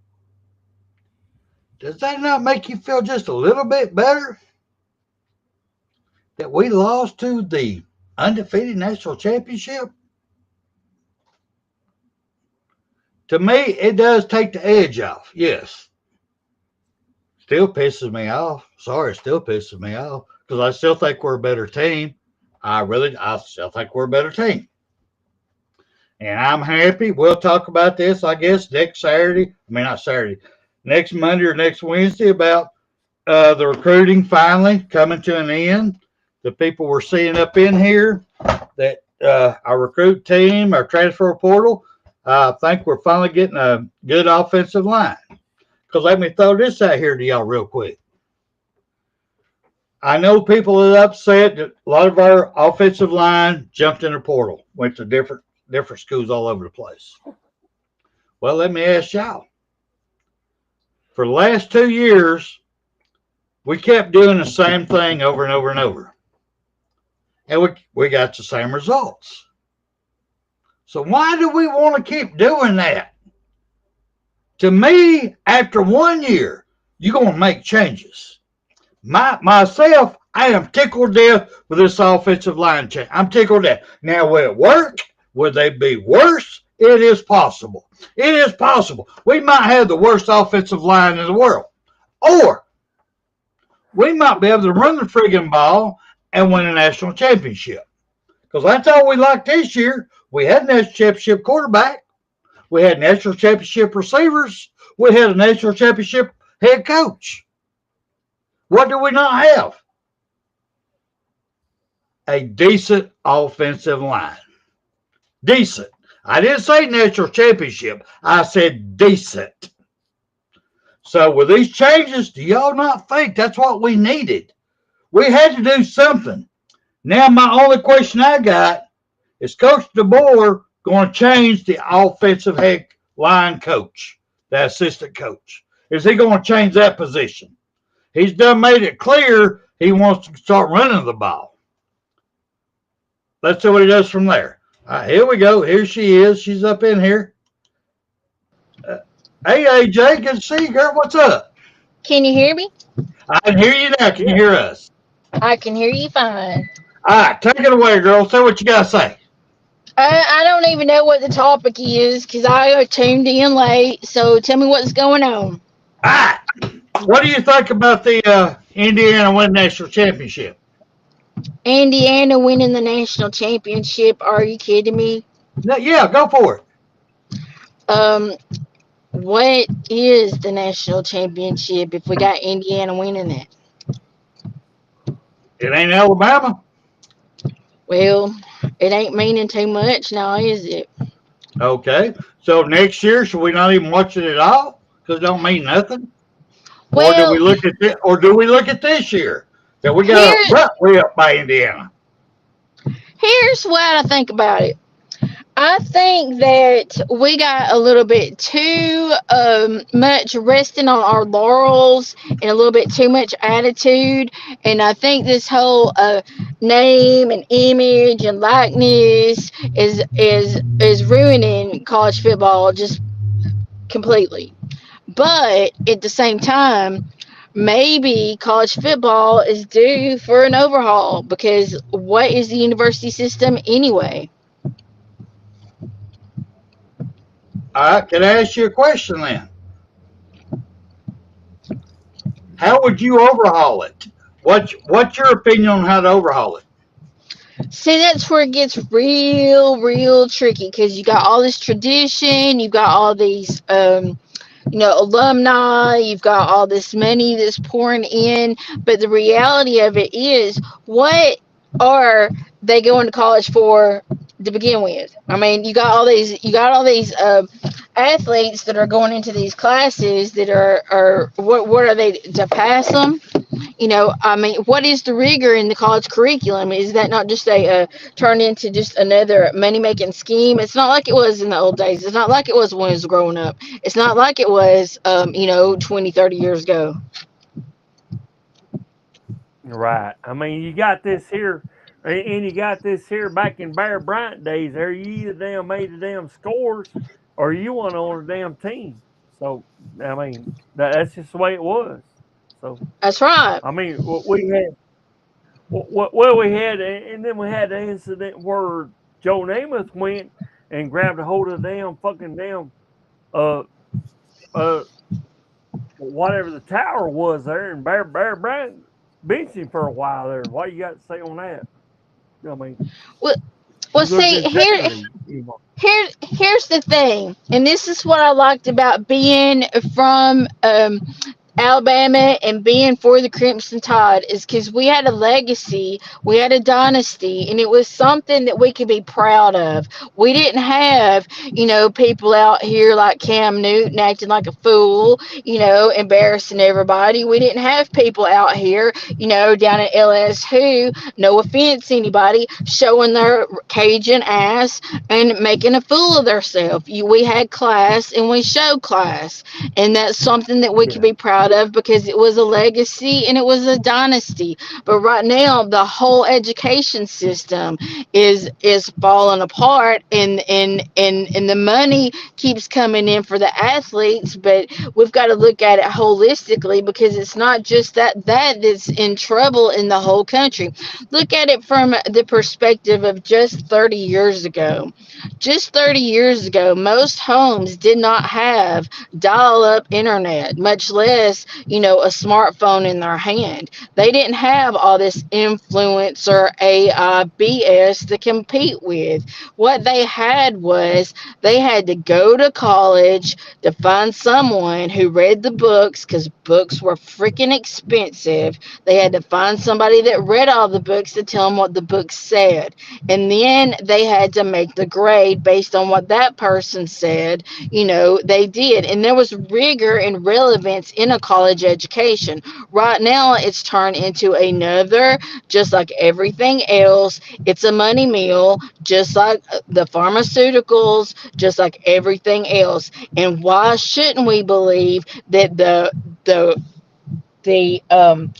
Does that not make you feel just a little bit better that we lost to the undefeated national championship? To me, it does take the edge off. Yes. Still pisses me off. Sorry, it still pisses me off because I still think we're a better team. I still think we're a better team. And I'm happy. We'll talk about this, I guess, next Monday or next Wednesday about the recruiting finally coming to an end. The people we're seeing up in here, that our recruit team, our transfer portal, I think we're finally getting a good offensive line. Because let me throw this out here to y'all real quick. I know people are upset that a lot of our offensive line jumped in the portal, went to different schools all over the place. Well, let me ask y'all. For the last 2 years, we kept doing the same thing over and over and over. And we got the same results. So why do we want to keep doing that? To me, after 1 year, you're going to make changes. Myself, I am tickled to death with this offensive line change. I'm tickled to death. Now, will it work? Will they be worse? It is possible. It is possible. We might have the worst offensive line in the world. Or we might be able to run the friggin' ball and win a national championship. Because that's all we liked this year. We had a national championship quarterback. We had national championship receivers. We had a national championship head coach. What do we not have? A decent offensive line. Decent. I didn't say national championship. I said decent. So with these changes, do y'all not think that's what we needed? We had to do something. Now my only question I got is Coach DeBoer going to change the offensive head line coach, the assistant coach? Is he going to change that position? He's done made it clear he wants to start running the ball. Let's see what he does from there. All right, here we go. Here she is. She's up in here. Hey, AJ, good to see you, girl. What's up? Can you hear me? I can hear you now. Can you hear us? I can hear you fine. All right, take it away, girl. Say what you got to say. I don't even know what the topic is because I tuned in late. So tell me what's going on. All right. What do you think about the Indiana win national championship? Indiana winning the national championship? Are you kidding me? No, yeah, go for it. What is the national championship if we got Indiana winning it? It ain't Alabama. Well, it ain't meaning too much now, is it? Okay. So next year, should we not even watch it at all? Because it don't mean nothing? Well, or do we look at this year that we got way up by Indiana? Here's what I think about it. I think that we got a little bit too much resting on our laurels and a little bit too much attitude. And I think this whole name and image and likeness is ruining college football just completely. But at the same time, maybe college football is due for an overhaul because what is the university system anyway? All right, can I ask you a question then? How would you overhaul it? What's your opinion on how to overhaul it? See, that's where it gets real tricky because you got all this tradition, you've got all these alumni, you've got all this money that's pouring in, but the reality of it is, what are they going to college for to begin with? I mean, you got all these athletes that are going into these classes that are what are they, to pass them? I mean, what is the rigor in the college curriculum? Is that not just turned into just another money-making scheme? It's not like it was in the old days. It's not like it was when I was growing up. It's not like it was, 20, 30 years ago. Right. I mean, you got this here, and you got this here back in Bear Bryant days. There, you either damn made the damn scores, or you went on a damn team. So, I mean, that's just the way it was. So that's right. I mean, we had, and then we had the incident where Joe Namath went and grabbed a hold of the whatever the tower was there, and Bear Bryant benched him for a while there. What you got to say on that? I mean, well, see, here's the thing, and this is what I liked about being from Alabama and being for the Crimson Tide is because we had a legacy, we had a dynasty, and it was something that we could be proud of. We didn't have, people out here like Cam Newton acting like a fool, embarrassing everybody. We didn't have people out here, down at LSU, no offense anybody, showing their Cajun ass and making a fool of themselves. We had class and we showed class, and that's something that we could be proud of because it was a legacy and it was a dynasty. But right now the whole education system is falling apart, and the money keeps coming in for the athletes, but we've got to look at it holistically because it's not just that is in trouble in the whole country. Look at it from the perspective of just 30 years ago. Just 30 years ago, most homes did not have dial-up internet, much less, a smartphone in their hand. They didn't have all this influencer AI BS to compete with. What they had was they had to go to college to find someone who read the books because books were freaking expensive. They had to find somebody that read all the books to tell them what the books said. And then they had to make the grade based on what that person said, they did. And there was rigor and relevance in a college education. Right now, it's turned into another, just like everything else, it's a money meal, just like the pharmaceuticals, just like everything else. And why shouldn't we believe that the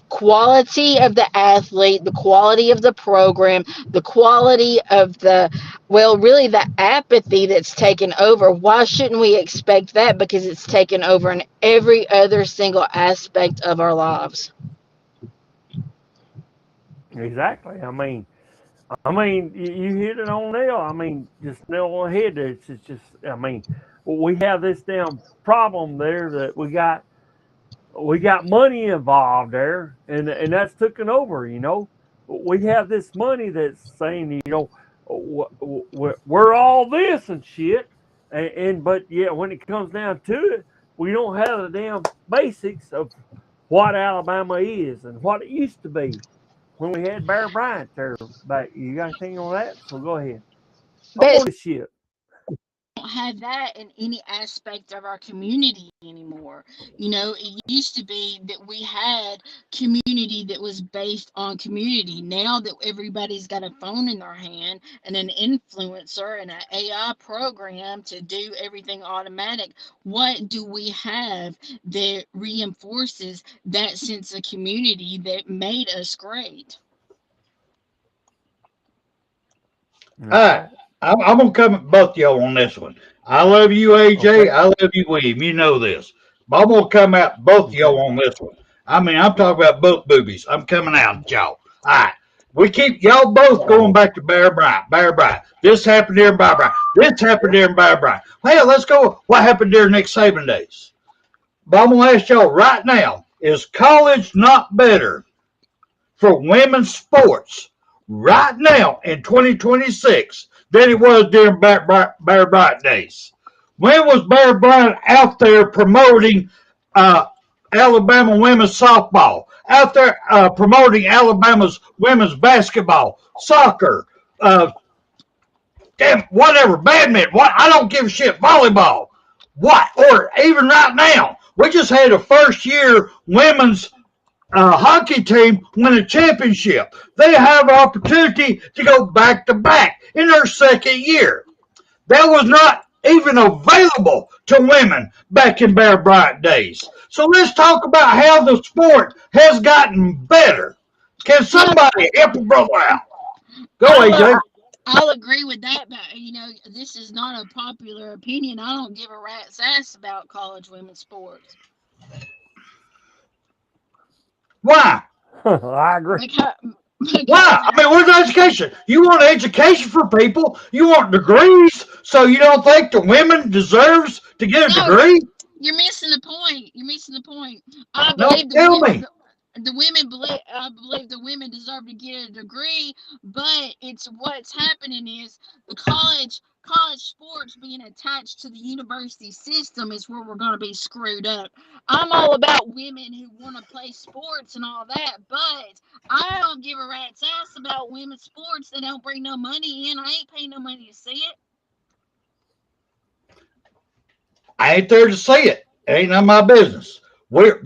quality of the athlete, the quality of the program, the quality of really the apathy that's taken over? Why shouldn't we expect that? Because it's taken over in every other single aspect of our lives. Exactly. I mean, you hit it on nail. I mean, just nail on the head. It's just, we have this damn problem there that we got money involved there, and that's taken over. We have this money that's saying, we're all this and shit, but yeah, when it comes down to it, we don't have the damn basics of what Alabama is and what it used to be when we had Bear Bryant there. But you got anything on that? So go ahead. On this shit. Don't have that in any aspect of our community anymore. It used to be that we had community that was based on community. Now that everybody's got a phone in their hand and an influencer and an AI program to do everything automatic, what do we have that reinforces that sense of community that made us great? All right. I'm going to come at both y'all on this one. I love you, AJ. Okay. I love you, William. You know this. But I'm going to come at both y'all on this one. I'm talking about both boobies. I'm coming out at y'all. All right. We keep y'all both going back to Bear Bryant. Bear Bryant. This happened during Bear Bryant. This happened during Bear Bryant. Well, let's go. What happened during Nick Saban days? But I'm going to ask y'all right now, is college not better for women's sports right now in 2026 than it was during Bear Bryant days? When was Bear Bryant out there promoting Alabama women's softball, out there promoting Alabama's women's basketball, soccer, whatever, badminton, I don't give a shit, volleyball, or even right now, we just had a first-year women's hockey team win a championship. They have an opportunity to go back-to-back in their second year. That was not even available to women back in Bear Bryant days. So let's talk about how the sport has gotten better. Can somebody help a brother out? Go, AJ. I'll agree with that, but this is not a popular opinion. I don't give a rat's ass about college women's sports. Why? I agree. Why? I mean, where's education? You want education for people. You want degrees, so you don't think the women deserves to get a degree? You're missing the point. I believe I believe the women deserve to get a degree, but it's what's happening is the college college sports being attached to the university system is where we're going to be screwed up. I'm all about women who want to play sports and all that, but I don't give a rat's ass about women's sports that don't bring no money in. I ain't paying no money to see it. I ain't there to see it. It ain't none of my business.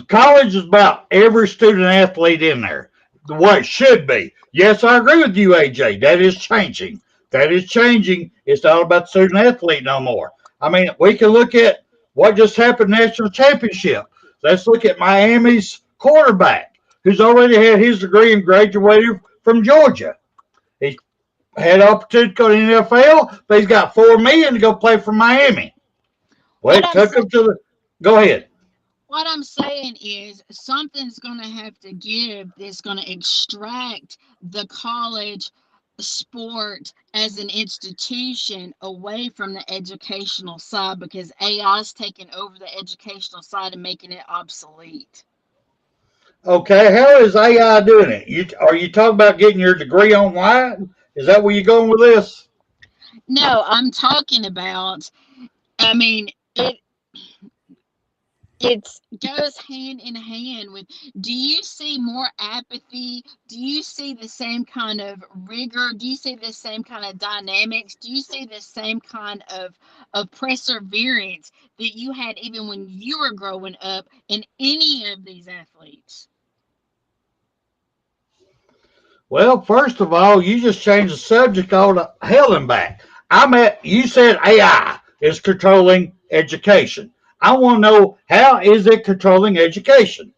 College is about every student athlete in there, the way it should be. Yes, I agree with you, AJ. That is changing. That is changing. It's not about the student athlete no more. I mean, we can look at what just happened national championship. Let's look at Miami's quarterback, who's already had his degree and graduated from Georgia. He had opportunity to go to the NFL, but he's got $4 million to go play for Miami. Well, it took him to the. Go ahead. What I'm saying is something's going to have to give that's going to extract the college sport as an institution away from the educational side, because AI is taking over the educational side and making it obsolete. Okay, how is AI doing it? Are you talking about getting your degree online? Is that where you're going with this? No, I'm talking about, I mean, it goes hand in hand with, do you see more apathy? Do you see the same kind of rigor? Do you see the same kind of dynamics? Do you see the same kind of perseverance that you had even when you were growing up in any of these athletes? Well, first of all, you just changed the subject all to hell and back. You said AI is controlling education. I want to know, how is it controlling education?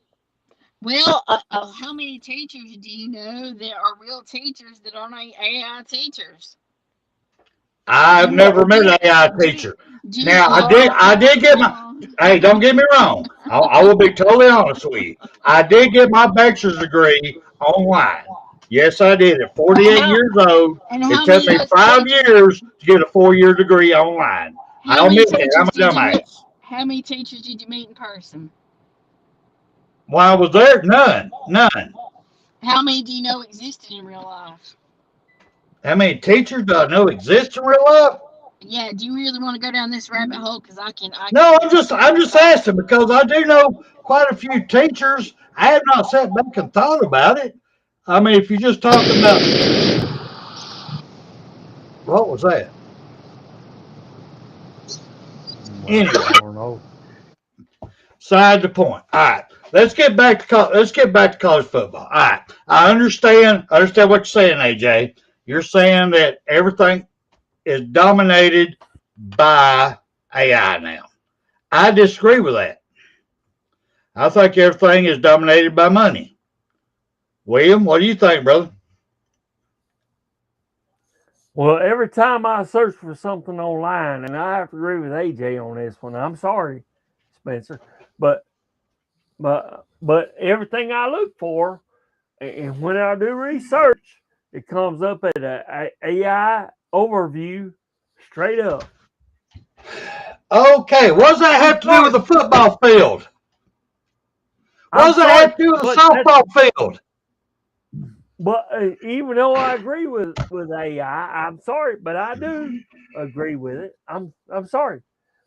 Well, how many teachers do you know that are real teachers that aren't AI teachers? I've never met an AI teacher. Now, I did get my. Hey, don't get me wrong. I will be totally honest with you. I did get my bachelor's degree online. Yes, I did. At 48 years old, it took me 5 years to get a 4-year degree online. I'll admit that. I'm a dumbass. How many teachers did you meet in person? While I was there, none. How many do you know existed in real life? How many teachers do I know exist in real life? Yeah, do you really want to go down this rabbit hole? Because No, I'm just asking, because I do know quite a few teachers. I have not sat back and thought about it. I mean, if you're just talking about, what was that? Anyway, side the point. All right, let's get back to college football. All right, I understand what you're saying, AJ. You're saying that everything is dominated by AI now. I disagree with that. I think everything is dominated by money. William, what do you think, brother? Well, every time I search for something online, and I have to agree with AJ on this one. I'm sorry, Spencer, but everything I look for, and when I do research, it comes up at a AI overview straight up. Okay, what does that have to do with the football field? What does that have to do with the softball field? But even though I agree with AI, I'm sorry, but I do agree with it. I'm sorry,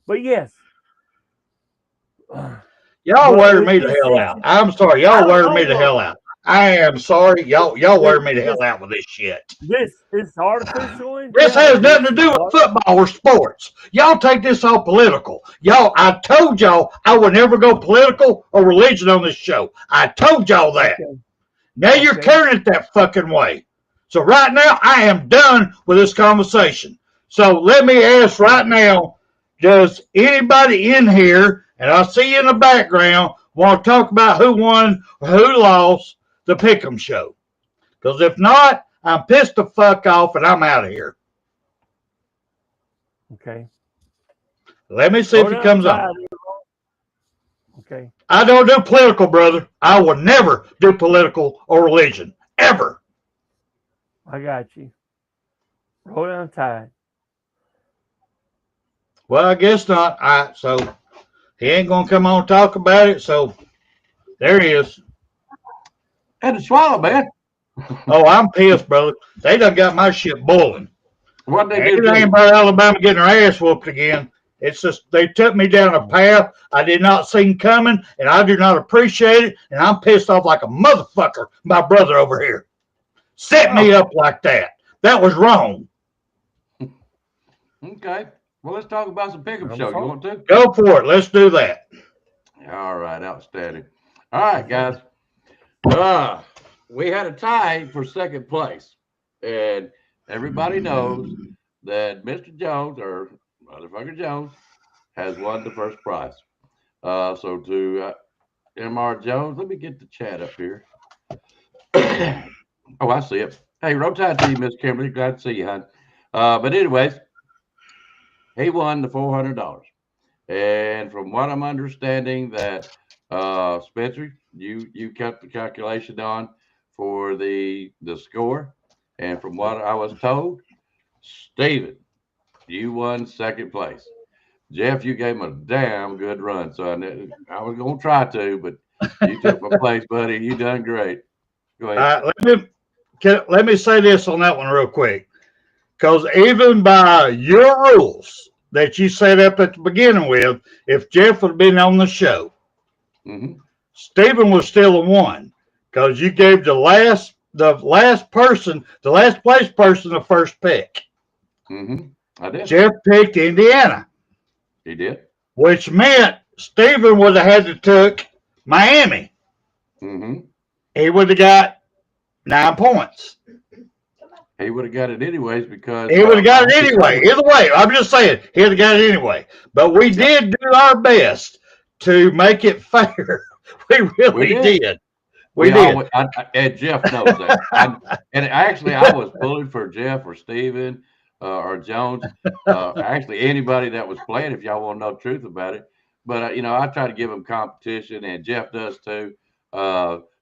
but yes. Y'all wear me the hell out. I'm sorry, y'all wear me the hell out. I am sorry, y'all wear me the hell out with this shit. This is artificial. This has nothing to do with football or sports. Y'all take this all political. I told y'all I would never go political or religion on this show. I told y'all that. Okay. Now you're carrying it that fucking way. So right now, I am done with this conversation. So let me ask right now, does anybody in here, and I see you in the background, want to talk about who won or who lost the Pickem show? Because if not, I'm pissed the fuck off and I'm out of here. Okay. Let me see if he comes on. Okay. I don't do political, brother. I will never do political or religion. Ever. I got you. Roll down tide. Well, I guess not. All right, so he ain't going to come on and talk about it, so there he is. Had to swallow, man. Oh, I'm pissed, brother. They done got my shit boiling. What they It do? ain't about Alabama getting their ass whooped again. It's just they took me down a path I did not see coming, and I do not appreciate it, and I'm pissed off like a motherfucker. My brother over here set me up like that. That was wrong. Okay. Well, let's talk about some Pickem show. You want to? Go for it. Let's do that. All right. Outstanding. All right, guys. We had a tie for second place, and everybody knows that Mr. Jones, or motherfucker Jones, has won the first prize. So to MR Jones, let me get the chat up here. Oh, I see it. Hey, roll tide to you, Miss Kimberly. Glad to see you, hon. But anyways, he won the $400. And from what I'm understanding, that Spencer, you kept the calculation on for the score. And from what I was told, Steven, you won second place. Jeff, you gave him a damn good run. So I was going to try to, but you took my place, buddy. You done great. Go ahead. Let me say this on that one real quick. Because even by your rules that you set up at the beginning with, if Jeff would have been on the show, Stephen was still a one. Because you gave the last place person the first pick. I did. Jeff picked Indiana. He did. Which meant Stephen would have had to took Miami. He would have got 9 points. He would have got it anyways because he would have got it anyway. Either way, I'm just saying he would have got it anyway. But we did do our best to make it fair. We really did. We did. Always, and Jeff knows that. And actually, I was pulling for Jeff or Steven or Jones. Actually, anybody that was playing, if y'all want to know the truth about it. But, I try to give them competition, and Jeff does too.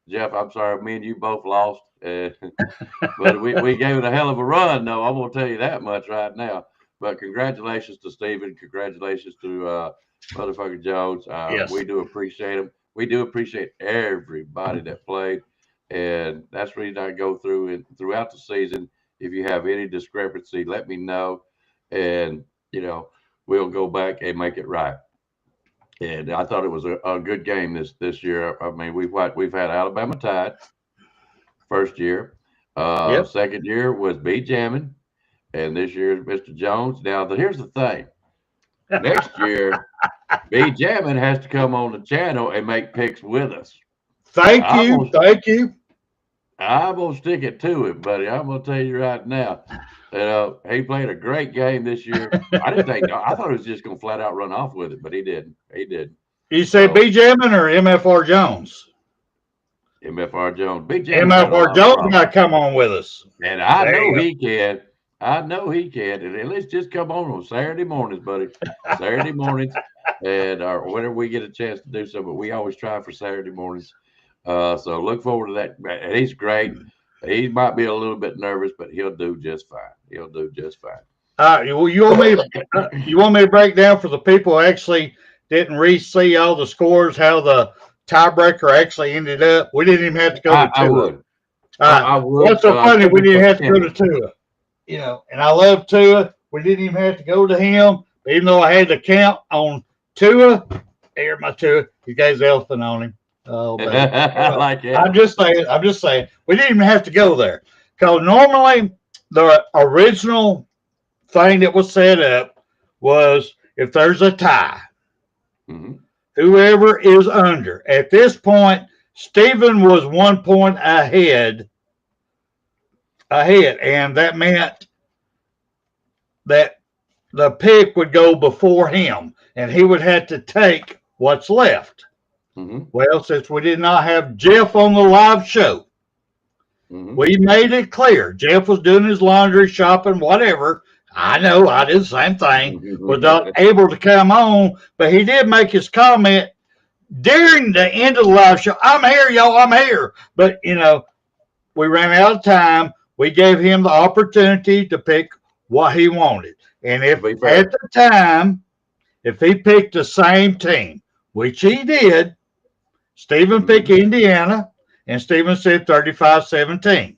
Jeff, I'm sorry, me and you both lost. But we gave it a hell of a run, though. I'm going to tell you that much right now. But congratulations to Steven. Congratulations to motherfucker Jones. Yes. We do appreciate him. We do appreciate everybody that played. And that's the reason I go through it throughout the season. If you have any discrepancy, let me know. And, we'll go back and make it right. And I thought it was a good game this year. I mean, we've had Alabama tied first year. Second year was B Jamming, and this year is Mr. Jones. Now, here's the thing. Next year, B Jamming has to come on the channel and make picks with us. Thank you. I'm gonna stick it to him, buddy. I'm gonna tell you right now. He played a great game this year. I thought he was just gonna flat out run off with it, but he didn't. He did. You say B Jamming or MFR Jones? MFR Jones. MFR Jones got to come on with us. And I know he can. I know he can. And let's just come on Saturday mornings, buddy. Saturday mornings, or whenever we get a chance to do so. But we always try for Saturday mornings. So look forward to that. He's great. He might be a little bit nervous, but he'll do just fine. He'll do just fine. You want me to break down for the people who actually didn't re-see all the scores, how the tiebreaker actually ended up? We didn't even have to go to Tua. I would. I would. What's so funny? We didn't have to go to Tua. And I love Tua. We didn't even have to go to him. But even though I had to count on Tua, here's my Tua. You guys elephant on him. Oh, I like it. I'm just saying. We didn't even have to go there. Because normally the original thing that was set up was if there's a tie, whoever is under. At this point, Stephen was 1 point ahead, and that meant that the pick would go before him, and he would have to take what's left. Well, since we did not have Jeff on the live show, we made it clear. Jeff was doing his laundry, shopping, whatever. I know, I did the same thing. Was not able to come on, but he did make his comment during the end of the live show. I'm here, y'all, I'm here. But, we ran out of time. We gave him the opportunity to pick what he wanted. And if at the time, if he picked the same team, which he did, Stephen picked Indiana, and Stephen said 35-17.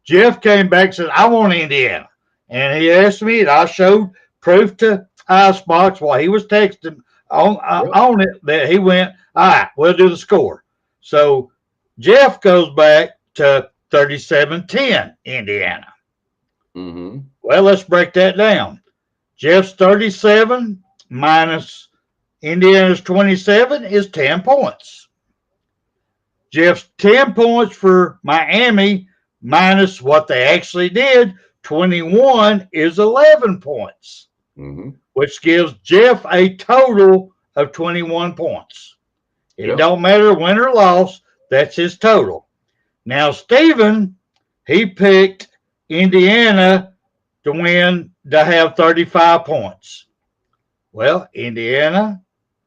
Jeff came back and said, I want Indiana. And he asked me, and I showed proof to Icebox while he was texting on it that he went, all right, we'll do the score. So Jeff goes back to 37-10, Indiana. Mm-hmm. Well, let's break that down. Jeff's 37 minus Indiana's 27 is 10 points. Jeff's 10 points for Miami minus what they actually did, 21, is 11 points, which gives Jeff a total of 21 points. It don't matter win or loss, that's his total. Now, Steven, he picked Indiana to win, to have 35 points. Well, Indiana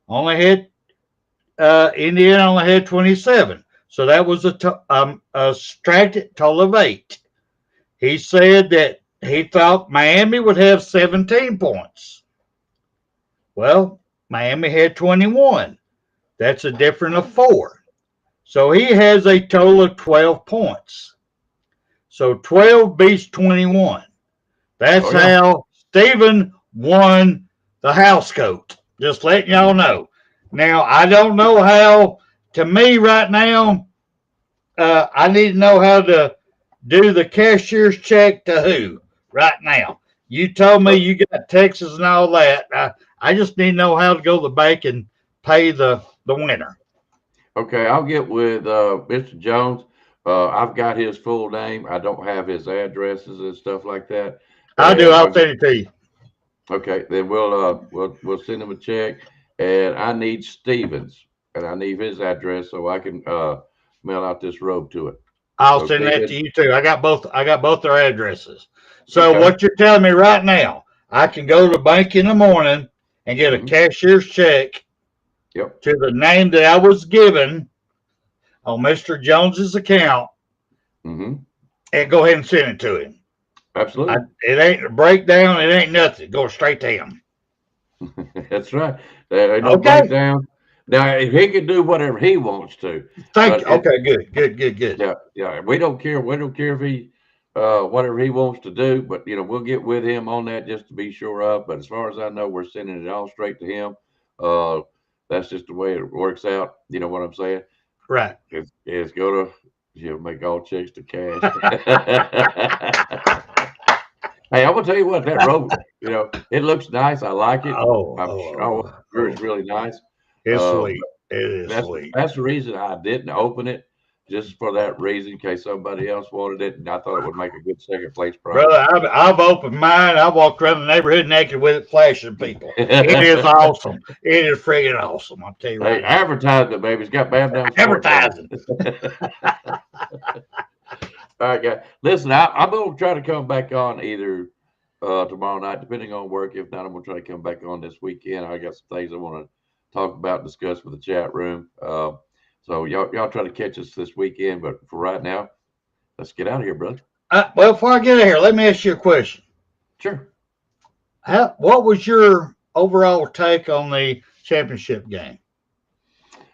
only had 27. So that was a subtracted total of 8. He said that he thought Miami would have 17 points. Well, Miami had 21. That's a difference of 4. So he has a total of 12 points. So 12 beats 21. That's how Steven won the house coat. Just letting y'all know. Now, I don't know how, to me right now, I need to know how to do the cashier's check to who right now. You told me you got Texas and all that. I just need to know how to go to the bank and pay the winner. Okay, I'll get with Mr. Jones. I've got his full name. I don't have his addresses and stuff like that. I'll do. I'll send it to you. Okay, then we'll send him a check, and I need Stevens, and I need his address so I can mail out this robe to it. I'll send that to you too. I got both their addresses. So what you're telling me right now, I can go to the bank in the morning and get a cashier's check to the name that I was given on Mr. Jones's account, and go ahead and send it to him. Absolutely. It ain't a breakdown. It ain't nothing. Go straight to him. That's right. There ain't no breakdown. Now, if he can do whatever he wants to. Thank you. Okay, good. Yeah. We don't care. We don't care if he whatever he wants to do, but we'll get with him on that just to be sure of. But as far as I know, we're sending it all straight to him. That's just the way it works out. You know what I'm saying? Right. It's go to make all checks to cash. Hey, I'm gonna tell you what, that robe, it looks nice. I like it. I'm sure it's really nice. It's sweet. It is sweet. That's the reason I didn't open it, just for that reason, in case somebody else wanted it, and I thought it would make a good second place prize. Brother, I've opened mine. I walked around the neighborhood naked with it, flashing people. It is awesome. It is friggin' awesome. I'll tell you right now. Advertisement, baby. It's got Bam Down. Advertising. All right, guys. Listen, I'm going to try to come back on either tomorrow night, depending on work. If not, I'm going to try to come back on this weekend. I got some things I want to talk about and discuss with the chat room. So y'all try to catch us this weekend. But for right now, let's get out of here, brother. Well, before I get out of here, let me ask you a question. Sure. What was your overall take on the championship game?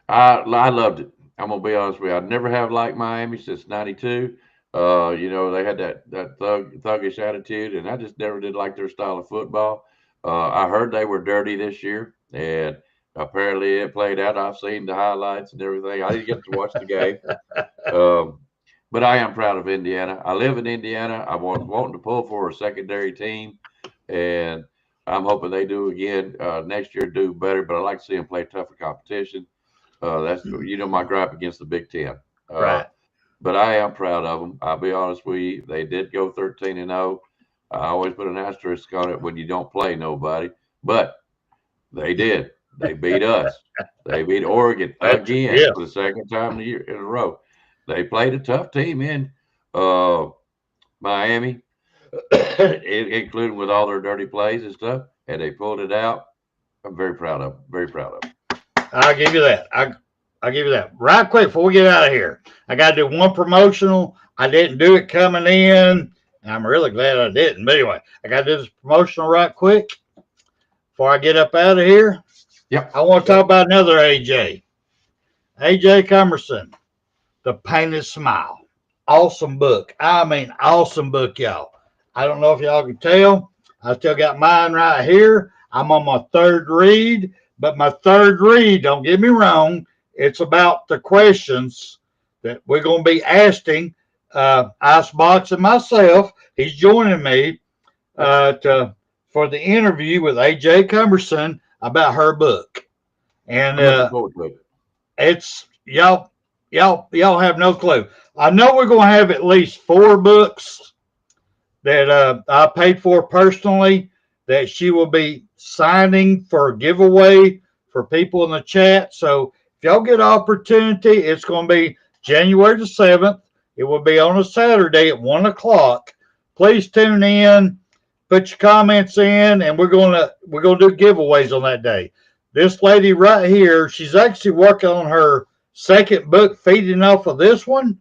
I loved it. I'm going to be honest with you. I never have liked Miami since '92. They had that thuggish attitude, and I just never did like their style of football. I heard they were dirty this year, and apparently it played out. I've seen the highlights and everything. I didn't get to watch the game, but I am proud of Indiana. I live in Indiana. I was wanting to pull for a secondary team, and I'm hoping they do again next year, do better. But I like to see them play tougher competition. That's my gripe against the Big Ten. Right. But I am proud of them. I'll be honest with you. They did go 13-0. I always put an asterisk on it when you don't play nobody. But they did. They beat us. They beat Oregon again for the second time in a row. They played a tough team in Miami, including with all their dirty plays and stuff, and they pulled it out. I'm very proud of them. Very proud of them. I'll give you that. I'll give you that. Right quick before we get out of here, I got to do one promotional. I didn't do it coming in. And I'm really glad I didn't. But anyway, I got to do this promotional right quick before I get up out of here. Yep. I want to talk about another AJ. AJ Cumberson, The Painted Smile. Awesome book. I mean, awesome book, y'all. I don't know if y'all can tell. I still got mine right here. I'm on my third read, but my third read, don't get me wrong, it's about the questions that we're going to be asking Icebox and myself. He's joining me for the interview with AJ Cumberson about her book. And it's y'all have no clue. I know we're going to have at least 4 books that I paid for personally that she will be signing for a giveaway for people in the chat. So if y'all get an opportunity, it's going to be January the 7th. It will be on a Saturday at 1 o'clock. Please tune in, put your comments in, and we're gonna do giveaways on that day. This lady right here, she's actually working on her second book, feeding off of this one.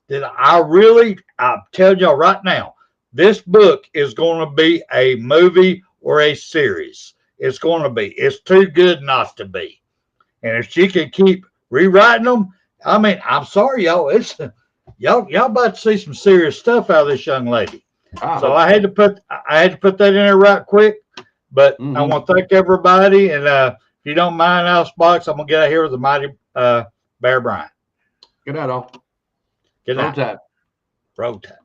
I'm telling y'all right now, this book is going to be a movie or a series. It's going to be. It's too good not to be. And if she can keep rewriting them, I mean, I'm sorry, y'all. Y'all about to see some serious stuff out of this young lady. So I had to put that in there right quick. But I want to thank everybody. And if you don't mind, Icebox, I'm gonna get out here with the mighty Bear Bryant. Good night, all. Good night. Road time.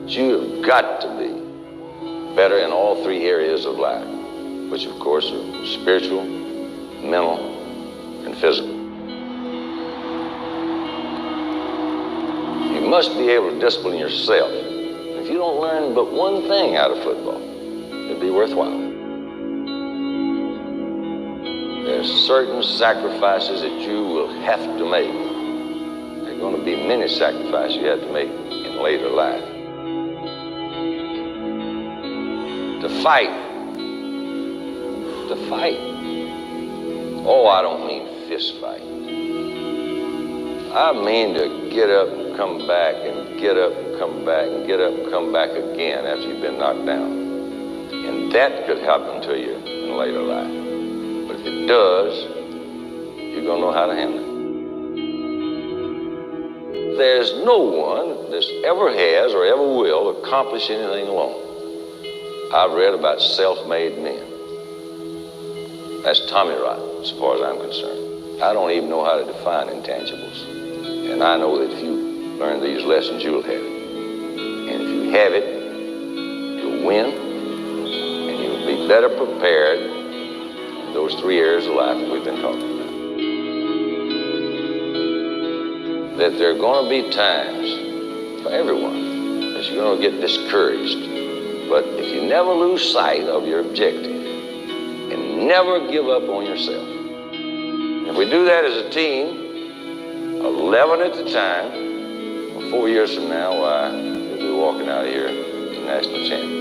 You've got to be better in all 3 areas of life, which of course are spiritual, mental, and physical. You must be able to discipline yourself. If you don't learn but one thing out of football, it'd be worthwhile. There's certain sacrifices that you will have to make. There are going to be many sacrifices you have to make in later life. To fight. Oh, I don't mean fist fight. I mean to get up and come back and get up and come back and get up and come back again after you've been knocked down. And that could happen to you in later life. But if it does, you're going to know how to handle it. There's no one that ever has or ever will accomplish anything alone. I've read about self-made men. That's Tommy rot, as far as I'm concerned. I don't even know how to define intangibles. And I know that if you learn these lessons, you'll have it. And if you have it, you'll win, and you'll be better prepared in those 3 areas of life that we've been talking about. That there are going to be times for everyone that you're going to get discouraged. But if you never lose sight of your objective and never give up on yourself, if we do that as a team, 11 at the time, 4 years from now, why, we'll be walking out of here the national champion.